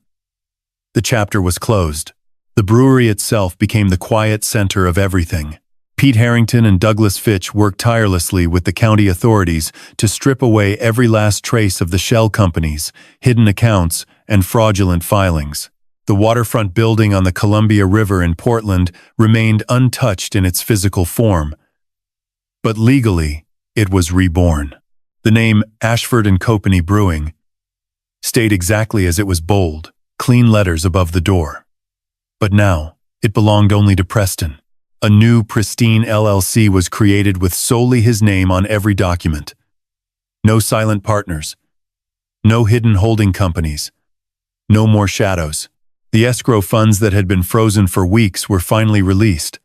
The chapter was closed. The brewery itself became the quiet center of everything. Pete Harrington and Douglas Fitch worked tirelessly with the county authorities to strip away every last trace of the shell companies, hidden accounts, and fraudulent filings. The waterfront building on the Columbia River in Portland remained untouched in its physical form, but legally, it was reborn. The name Ashford and Company Brewing stayed exactly as it was, bold, clean letters above the door. But now, it belonged only to Preston. A new, pristine LLC was created with solely his name on every document. No silent partners. No hidden holding companies. No more shadows. The escrow funds that had been frozen for weeks were finally released.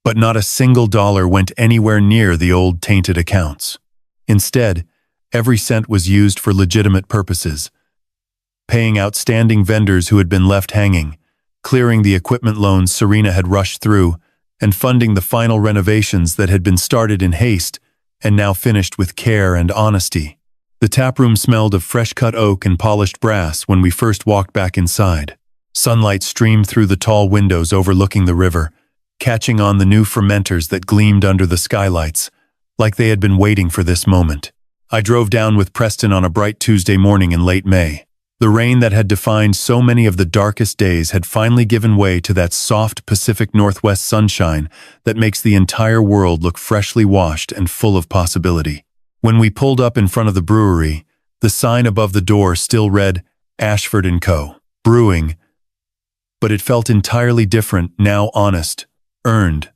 But not a single dollar went anywhere near the old tainted accounts. Instead, every cent was used for legitimate purposes. Paying outstanding vendors who had been left hanging, clearing the equipment loans Serena had rushed through, and funding the final renovations that had been started in haste and now finished with care and honesty. The taproom smelled of fresh-cut oak and polished brass when we first walked back inside. Sunlight streamed through the tall windows overlooking the river, catching on the new fermenters that gleamed under the skylights, like they had been waiting for this moment. I drove down with Preston on a bright Tuesday morning in late May. The rain that had defined so many of the darkest days had finally given way to that soft Pacific Northwest sunshine that makes the entire world look freshly washed and full of possibility. When we pulled up in front of the brewery, the sign above the door still read, Ashford & Co. Brewing, but it felt entirely different, now honest, earned,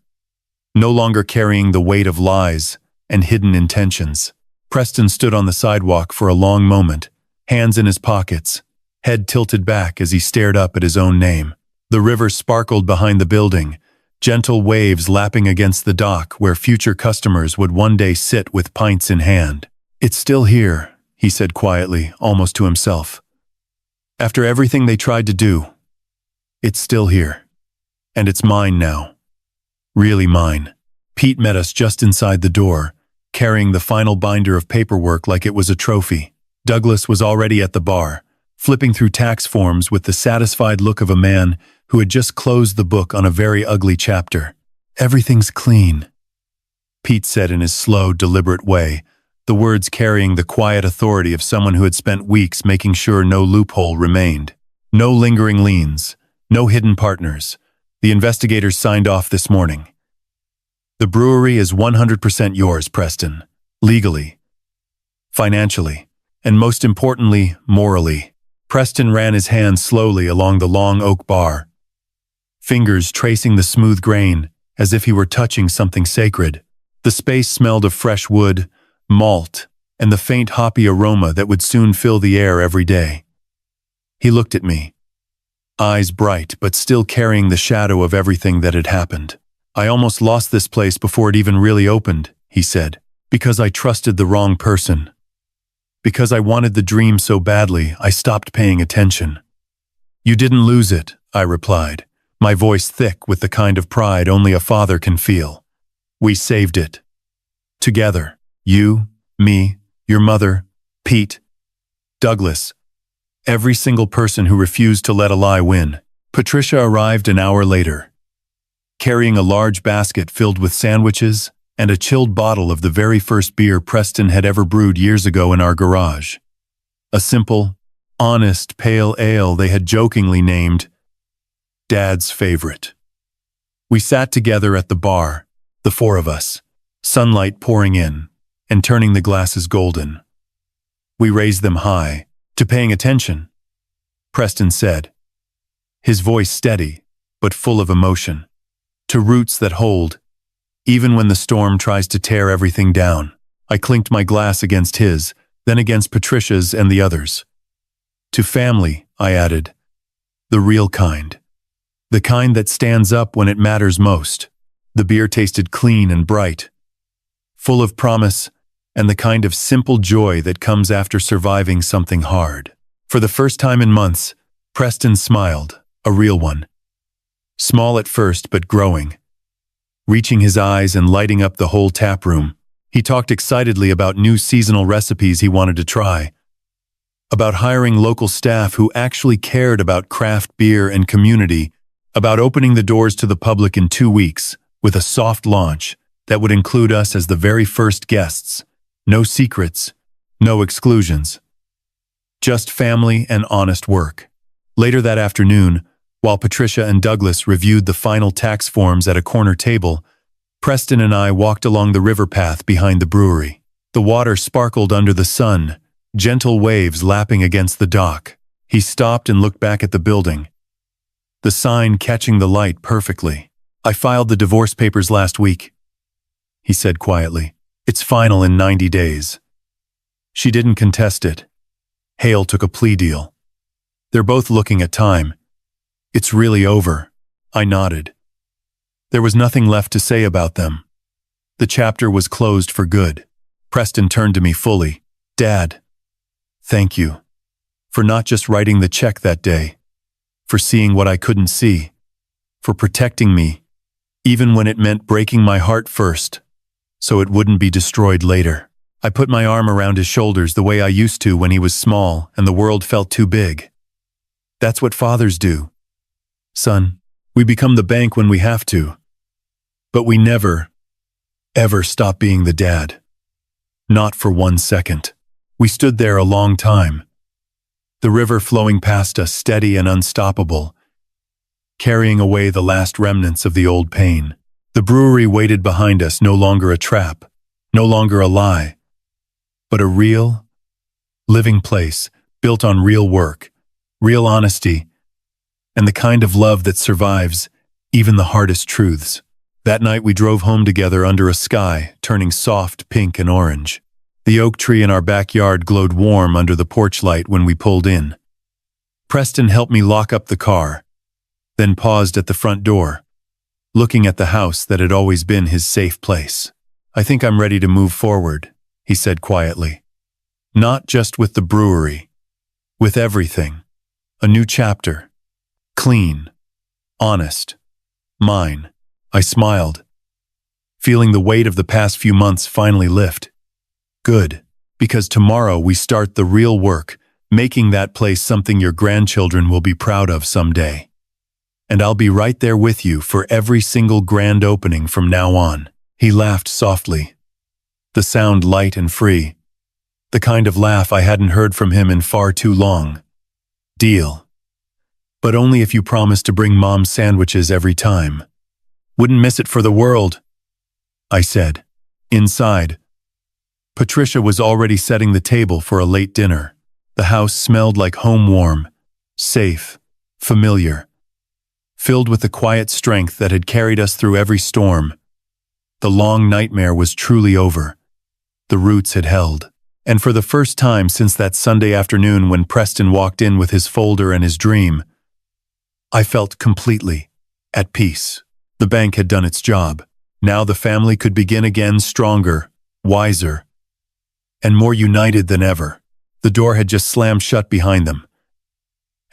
no longer carrying the weight of lies and hidden intentions. Preston stood on the sidewalk for a long moment, hands in his pockets, head tilted back as he stared up at his own name. The river sparkled behind the building, gentle waves lapping against the dock where future customers would one day sit with pints in hand. "It's still here," he said quietly, almost to himself. "After everything they tried to do, it's still here. And it's mine now. Really mine." Pete met us just inside the door, carrying the final binder of paperwork like it was a trophy. Douglas was already at the bar, flipping through tax forms with the satisfied look of a man who had just closed the book on a very ugly chapter. "Everything's clean," Pete said in his slow, deliberate way, the words carrying the quiet authority of someone who had spent weeks making sure no loophole remained. "No lingering liens, no hidden partners. The investigators signed off this morning. The brewery is 100% yours, Preston. Legally, financially, and most importantly, morally." Preston ran his hand slowly along the long oak bar, fingers tracing the smooth grain as if he were touching something sacred. The space smelled of fresh wood, malt, and the faint hoppy aroma that would soon fill the air every day. He looked at me, eyes bright but still carrying the shadow of everything that had happened. "I almost lost this place before it even really opened," he said, "because I trusted the wrong person. Because I wanted the dream so badly, I stopped paying attention." "You didn't lose it," I replied, my voice thick with the kind of pride only a father can feel. "We saved it. Together. You, me, your mother, Pete, Douglas, every single person who refused to let a lie win." Patricia arrived an hour later, carrying a large basket filled with sandwiches and a chilled bottle of the very first beer Preston had ever brewed years ago in our garage. A simple, honest pale ale they had jokingly named Dad's favorite. We sat together at the bar, the four of us, sunlight pouring in and turning the glasses golden. We raised them high, to paying attention, Preston said, his voice steady but full of emotion. "To roots that hold, even when the storm tries to tear everything down." I clinked my glass against his, then against Patricia's and the others. "To family," I added. "The real kind. The kind that stands up when it matters most." The beer tasted clean and bright, full of promise and the kind of simple joy that comes after surviving something hard. For the first time in months, Preston smiled, a real one. Small at first, but growing. Reaching his eyes and lighting up the whole tap room, he talked excitedly about new seasonal recipes he wanted to try, about hiring local staff who actually cared about craft beer and community, about opening the doors to the public in 2 weeks with a soft launch that would include us as the very first guests. No secrets, no exclusions. Just family and honest work. Later that afternoon, while Patricia and Douglas reviewed the final tax forms at a corner table, Preston and I walked along the river path behind the brewery. The water sparkled under the sun, gentle waves lapping against the dock. He stopped and looked back at the building, the sign catching the light perfectly. "I filed the divorce papers last week," he said quietly. "It's final in 90 days. She didn't contest it. Hale took a plea deal. They're both looking at time. It's really over." I nodded. There was nothing left to say about them. The chapter was closed for good. Preston turned to me fully. "Dad, thank you for not just writing the check that day, for seeing what I couldn't see, for protecting me, even when it meant breaking my heart first, so it wouldn't be destroyed later." I put my arm around his shoulders the way I used to when he was small and the world felt too big. "That's what fathers do, son. We become the bank when we have to. But we never, ever stop being the dad. Not for 1 second." We stood there a long time, the river flowing past us steady and unstoppable, carrying away the last remnants of the old pain. The brewery waited behind us, no longer a trap, no longer a lie, but a real, living place built on real work, real honesty, and the kind of love that survives even the hardest truths. That night we drove home together under a sky turning soft pink and orange. The oak tree in our backyard glowed warm under the porch light when we pulled in. Preston helped me lock up the car, then paused at the front door, looking at the house that had always been his safe place. "I think I'm ready to move forward," he said quietly. "Not just with the brewery, with everything. A new chapter. Clean. Honest. Mine." I smiled, feeling the weight of the past few months finally lift. Good, because tomorrow we start the real work, making that place something your grandchildren will be proud of someday. And I'll be right there with you for every single grand opening from now on. He laughed softly, the sound light and free, the kind of laugh I hadn't heard from him in far too long. "Deal. But only if you promise to bring Mom sandwiches every time." "Wouldn't miss it for the world," I said. Inside, Patricia was already setting the table for a late dinner. The house smelled like home, warm, safe, familiar, filled with the quiet strength that had carried us through every storm. The long nightmare was truly over. The roots had held. And for the first time since that Sunday afternoon when Preston walked in with his folder and his dream, I felt completely at peace. The bank had done its job. Now the family could begin again, stronger, wiser, and more united than ever. The door had just slammed shut behind them.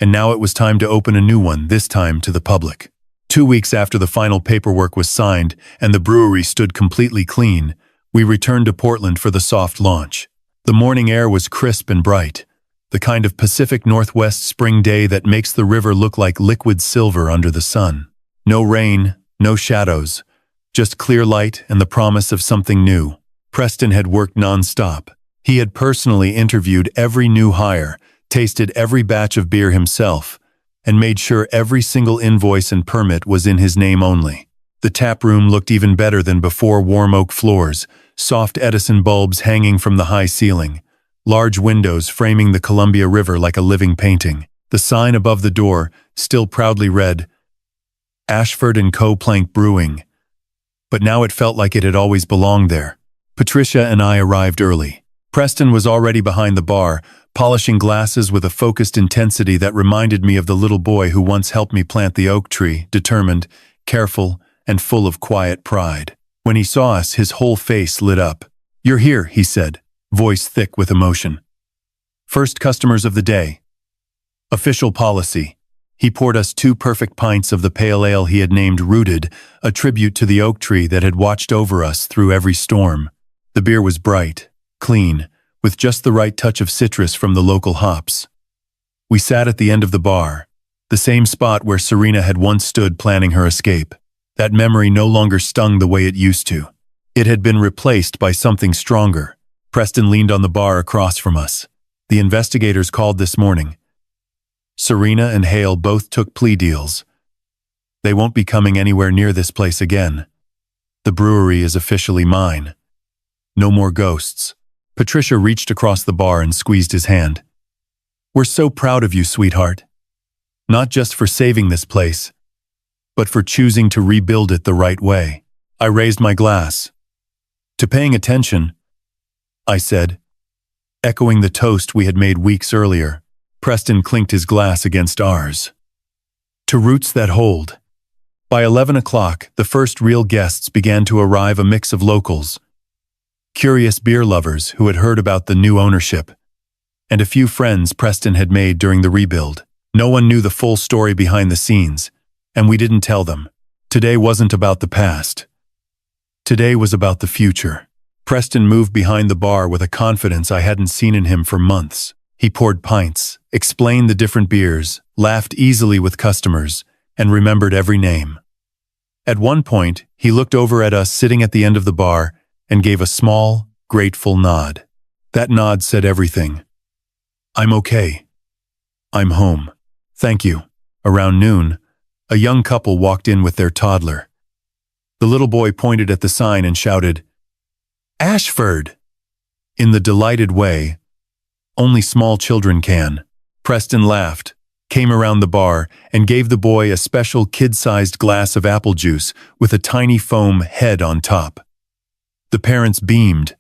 And now it was time to open a new one, this time to the public. 2 weeks after the final paperwork was signed and the brewery stood completely clean, we returned to Portland for the soft launch. The morning air was crisp and bright, the kind of Pacific Northwest spring day that makes the river look like liquid silver under the sun. No rain, no shadows, just clear light and the promise of something new. Preston had worked non-stop. He had personally interviewed every new hire, tasted every batch of beer himself, and made sure every single invoice and permit was in his name only. The tap room looked even better than before, warm oak floors, soft Edison bulbs hanging from the high ceiling, large windows framing the Columbia River like a living painting. The sign above the door still proudly read, Ashford & Co. Plank Brewing, but now it felt like it had always belonged there. Patricia and I arrived early. Preston was already behind the bar, polishing glasses with a focused intensity that reminded me of the little boy who once helped me plant the oak tree, determined, careful, and full of quiet pride. When he saw us, his whole face lit up. "You're here," he said, voice thick with emotion. "First customers of the day. Official policy." He poured us 2 perfect pints of the pale ale he had named Rooted, a tribute to the oak tree that had watched over us through every storm. The beer was bright, clean, with just the right touch of citrus from the local hops. We sat at the end of the bar, the same spot where Serena had once stood planning her escape. That memory no longer stung the way it used to. It had been replaced by something stronger. Preston leaned on the bar across from us. "The investigators called this morning. Serena and Hale both took plea deals. They won't be coming anywhere near this place again. The brewery is officially mine. No more ghosts." Patricia reached across the bar and squeezed his hand. "We're so proud of you, sweetheart. Not just for saving this place, but for choosing to rebuild it the right way." I raised my glass. "To paying attention," I said, echoing the toast we had made weeks earlier. Preston clinked his glass against ours. "To roots that hold." By 11 o'clock, the first real guests began to arrive, a mix of locals, curious beer lovers who had heard about the new ownership, and a few friends Preston had made during the rebuild. No one knew the full story behind the scenes, and we didn't tell them. Today wasn't about the past. Today was about the future. Preston moved behind the bar with a confidence I hadn't seen in him for months. He poured pints, explained the different beers, laughed easily with customers, and remembered every name. At one point, he looked over at us sitting at the end of the bar and gave a small, grateful nod. That nod said everything. "I'm okay. I'm home. Thank you." Around noon, a young couple walked in with their toddler. The little boy pointed at the sign and shouted, "Ashford!" in the delighted way only small children can. Preston laughed, came around the bar, and gave the boy a special kid-sized glass of apple juice with a tiny foam head on top. The parents beamed.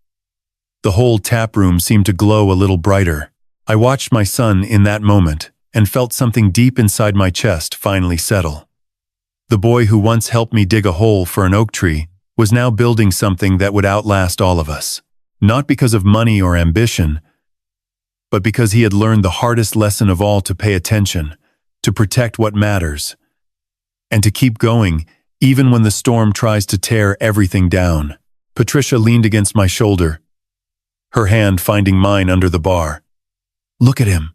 The whole tap room seemed to glow a little brighter. I watched my son in that moment and felt something deep inside my chest finally settle. The boy who once helped me dig a hole for an oak tree was now building something that would outlast all of us. Not because of money or ambition, but because he had learned the hardest lesson of all: to pay attention, to protect what matters, and to keep going even when the storm tries to tear everything down. Patricia leaned against my shoulder, her hand finding mine under the bar. "Look at him,"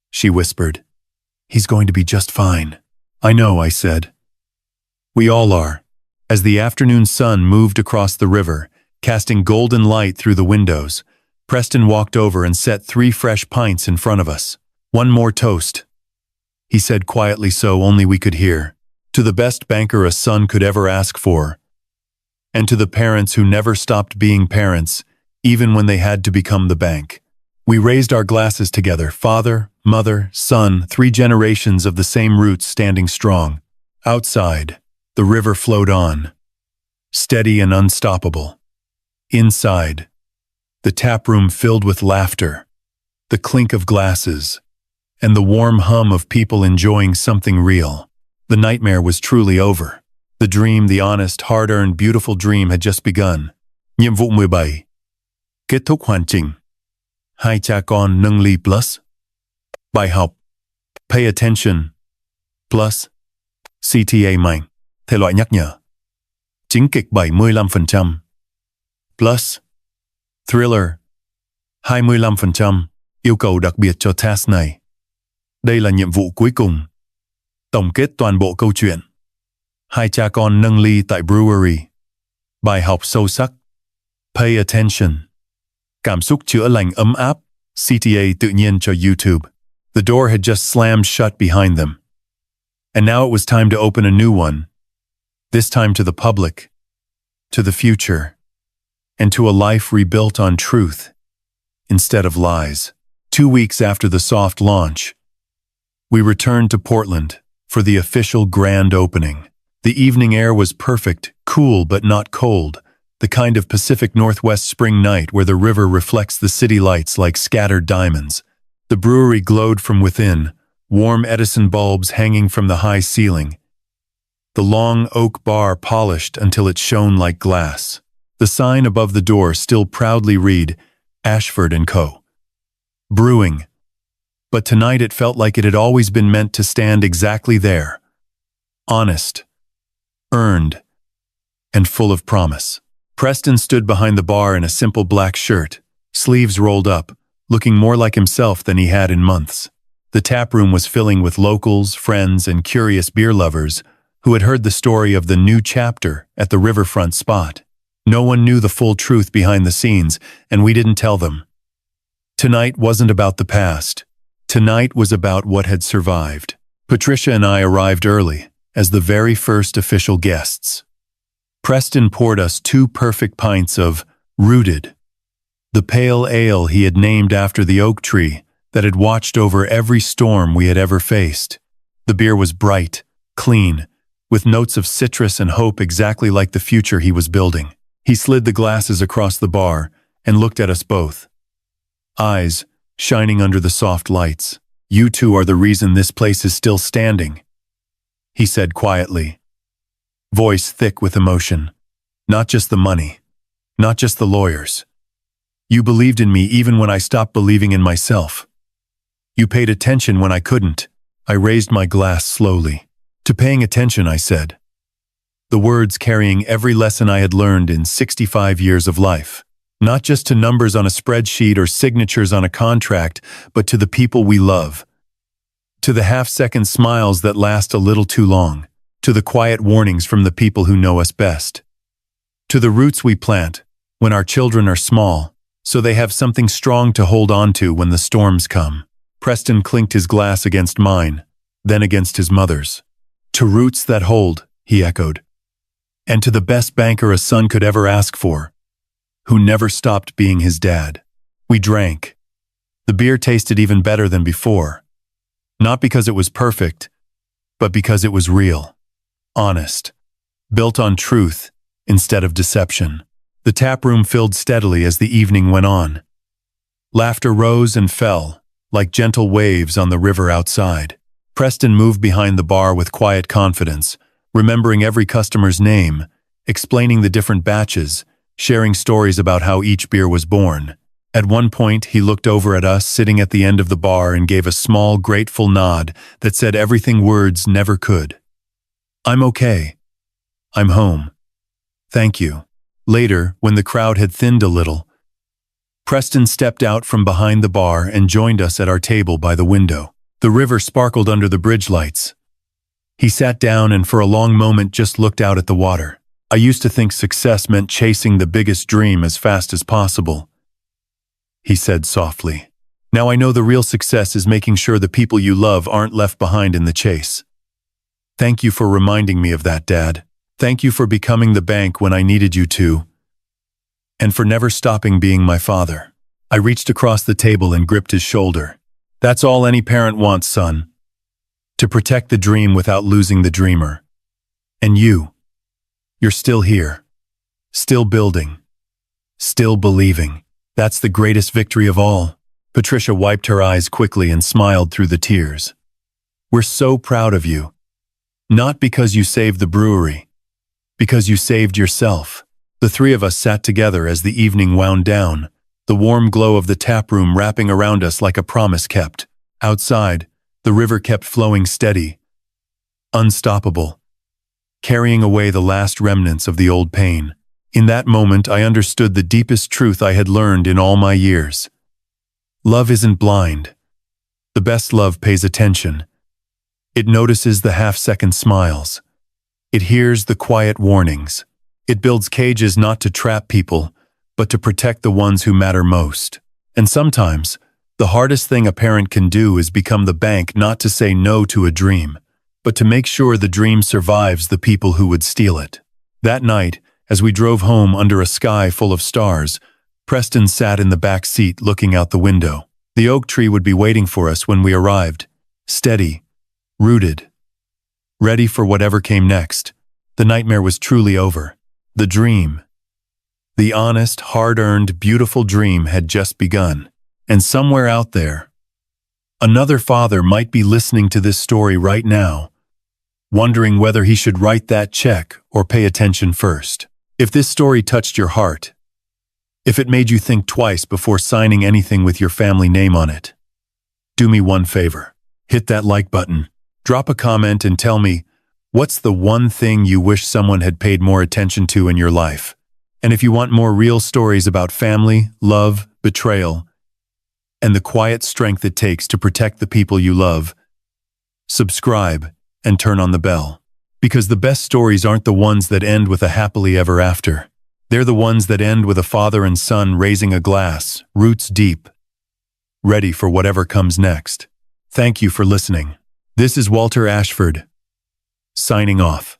she whispered. "He's going to be just fine." "I know," I said. "We all are." As the afternoon sun moved across the river, casting golden light through the windows, Preston walked over and set 3 fresh pints in front of us. "One more toast," he said quietly so only we could hear. "To the best banker a son could ever ask for, and to the parents who never stopped being parents, even when they had to become the bank." We raised our glasses together, father, mother, son, 3 generations of the same roots standing strong. Outside, the river flowed on, steady and unstoppable. Inside, the tap room filled with laughter, the clink of glasses, and the warm hum of people enjoying something real. The nightmare was truly over. The dream, the honest, hard-earned, beautiful dream had just begun. Nhiệm vụ 17. Kết thúc hoàn chỉnh. Hai cha con nâng ly plus. Bài học. Pay attention. Plus. CTA mạnh. Thể loại nhắc nhở. Chính kịch 75%. Plus. Thriller. 25%. Yêu cầu đặc biệt cho task này. Đây là nhiệm vụ cuối cùng. Tổng kết toàn bộ câu chuyện. Hai cha con nâng ly tại Brewery. Bài học sâu sắc. Pay attention. Cảm xúc chữa lành ấm áp. CTA tự nhiên cho YouTube. The door had just slammed shut behind them. And now it was time to open a new one. This time to the public, to the future, and to a life rebuilt on truth instead of lies. 2 weeks after the soft launch, we returned to Portland for the official grand opening. The evening air was perfect, cool but not cold, the kind of Pacific Northwest spring night where the river reflects the city lights like scattered diamonds. The brewery glowed from within, warm Edison bulbs hanging from the high ceiling. The long oak bar polished until it shone like glass. The sign above the door still proudly read, Ashford & Co. Brewing. But tonight it felt like it had always been meant to stand exactly there. Honest, earned, and full of promise. Preston stood behind the bar in a simple black shirt, sleeves rolled up, looking more like himself than he had in months. The tap room was filling with locals, friends, and curious beer lovers who had heard the story of the new chapter at the riverfront spot. No one knew the full truth behind the scenes, and we didn't tell them. Tonight wasn't about the past. Tonight was about what had survived. Patricia and I arrived early, as the very first official guests. Preston poured us 2 perfect pints of Rooted, the pale ale he had named after the oak tree that had watched over every storm we had ever faced. The beer was bright, clean, with notes of citrus and hope exactly like the future he was building. He slid the glasses across the bar and looked at us both. Eyes shining under the soft lights. You two are the reason this place is still standing, he said quietly. Voice thick with emotion. Not just the money. Not just the lawyers. You believed in me even when I stopped believing in myself. You paid attention when I couldn't. I raised my glass slowly. To paying attention, I said. The words carrying every lesson I had learned in 65 years of life. Not just to numbers on a spreadsheet or signatures on a contract, but to the people we love. To the half-second smiles that last a little too long. To the quiet warnings from the people who know us best. To the roots we plant when our children are small, so they have something strong to hold on to when the storms come. Preston clinked his glass against mine, then against his mother's. To roots that hold, he echoed. And to the best banker a son could ever ask for, who never stopped being his dad. We drank. The beer tasted even better than before. Not because it was perfect, but because it was real. Honest. Built on truth instead of deception. The tap room filled steadily as the evening went on. Laughter rose and fell, like gentle waves on the river outside. Preston moved behind the bar with quiet confidence, remembering every customer's name, explaining the different batches, sharing stories about how each beer was born. At one point, he looked over at us sitting at the end of the bar and gave a small, grateful nod that said everything words never could. I'm okay. I'm home. Thank you. Later, when the crowd had thinned a little, Preston stepped out from behind the bar and joined us at our table by the window. The river sparkled under the bridge lights. He sat down and for a long moment just looked out at the water. I used to think success meant chasing the biggest dream as fast as possible, he said softly. Now I know the real success is making sure the people you love aren't left behind in the chase. Thank you for reminding me of that, Dad. Thank you for becoming the bank when I needed you to. And for never stopping being my father. I reached across the table and gripped his shoulder. That's all any parent wants, son. To protect the dream without losing the dreamer. And you're still here. Still building. Still believing. That's the greatest victory of all. Patricia wiped her eyes quickly and smiled through the tears. We're so proud of you. Not because you saved the brewery. Because you saved yourself. The 3 of us sat together as the evening wound down, the warm glow of the tap room wrapping around us like a promise kept. Outside, the river kept flowing steady, unstoppable, carrying away the last remnants of the old pain. In that moment, I understood the deepest truth I had learned in all my years. Love isn't blind. The best love pays attention. It notices the half-second smiles. It hears the quiet warnings. It builds cages not to trap people, but to protect the ones who matter most. And sometimes, the hardest thing a parent can do is become the bank not to say no to a dream, but to make sure the dream survives the people who would steal it. That night, as we drove home under a sky full of stars, Preston sat in the back seat looking out the window. The oak tree would be waiting for us when we arrived, steady, rooted, ready for whatever came next. The nightmare was truly over. The dream, the honest, hard-earned, beautiful dream had just begun. And somewhere out there, another father might be listening to this story right now, wondering whether he should write that check or pay attention first. If this story touched your heart, if it made you think twice before signing anything with your family name on it, do me one favor. Hit that like button, drop a comment and tell me, what's the one thing you wish someone had paid more attention to in your life? And if you want more real stories about family, love, betrayal, and the quiet strength it takes to protect the people you love, subscribe and turn on the bell. Because the best stories aren't the ones that end with a happily ever after. They're the ones that end with a father and son raising a glass, roots deep, ready for whatever comes next. Thank you for listening. This is Walter Ashford, signing off.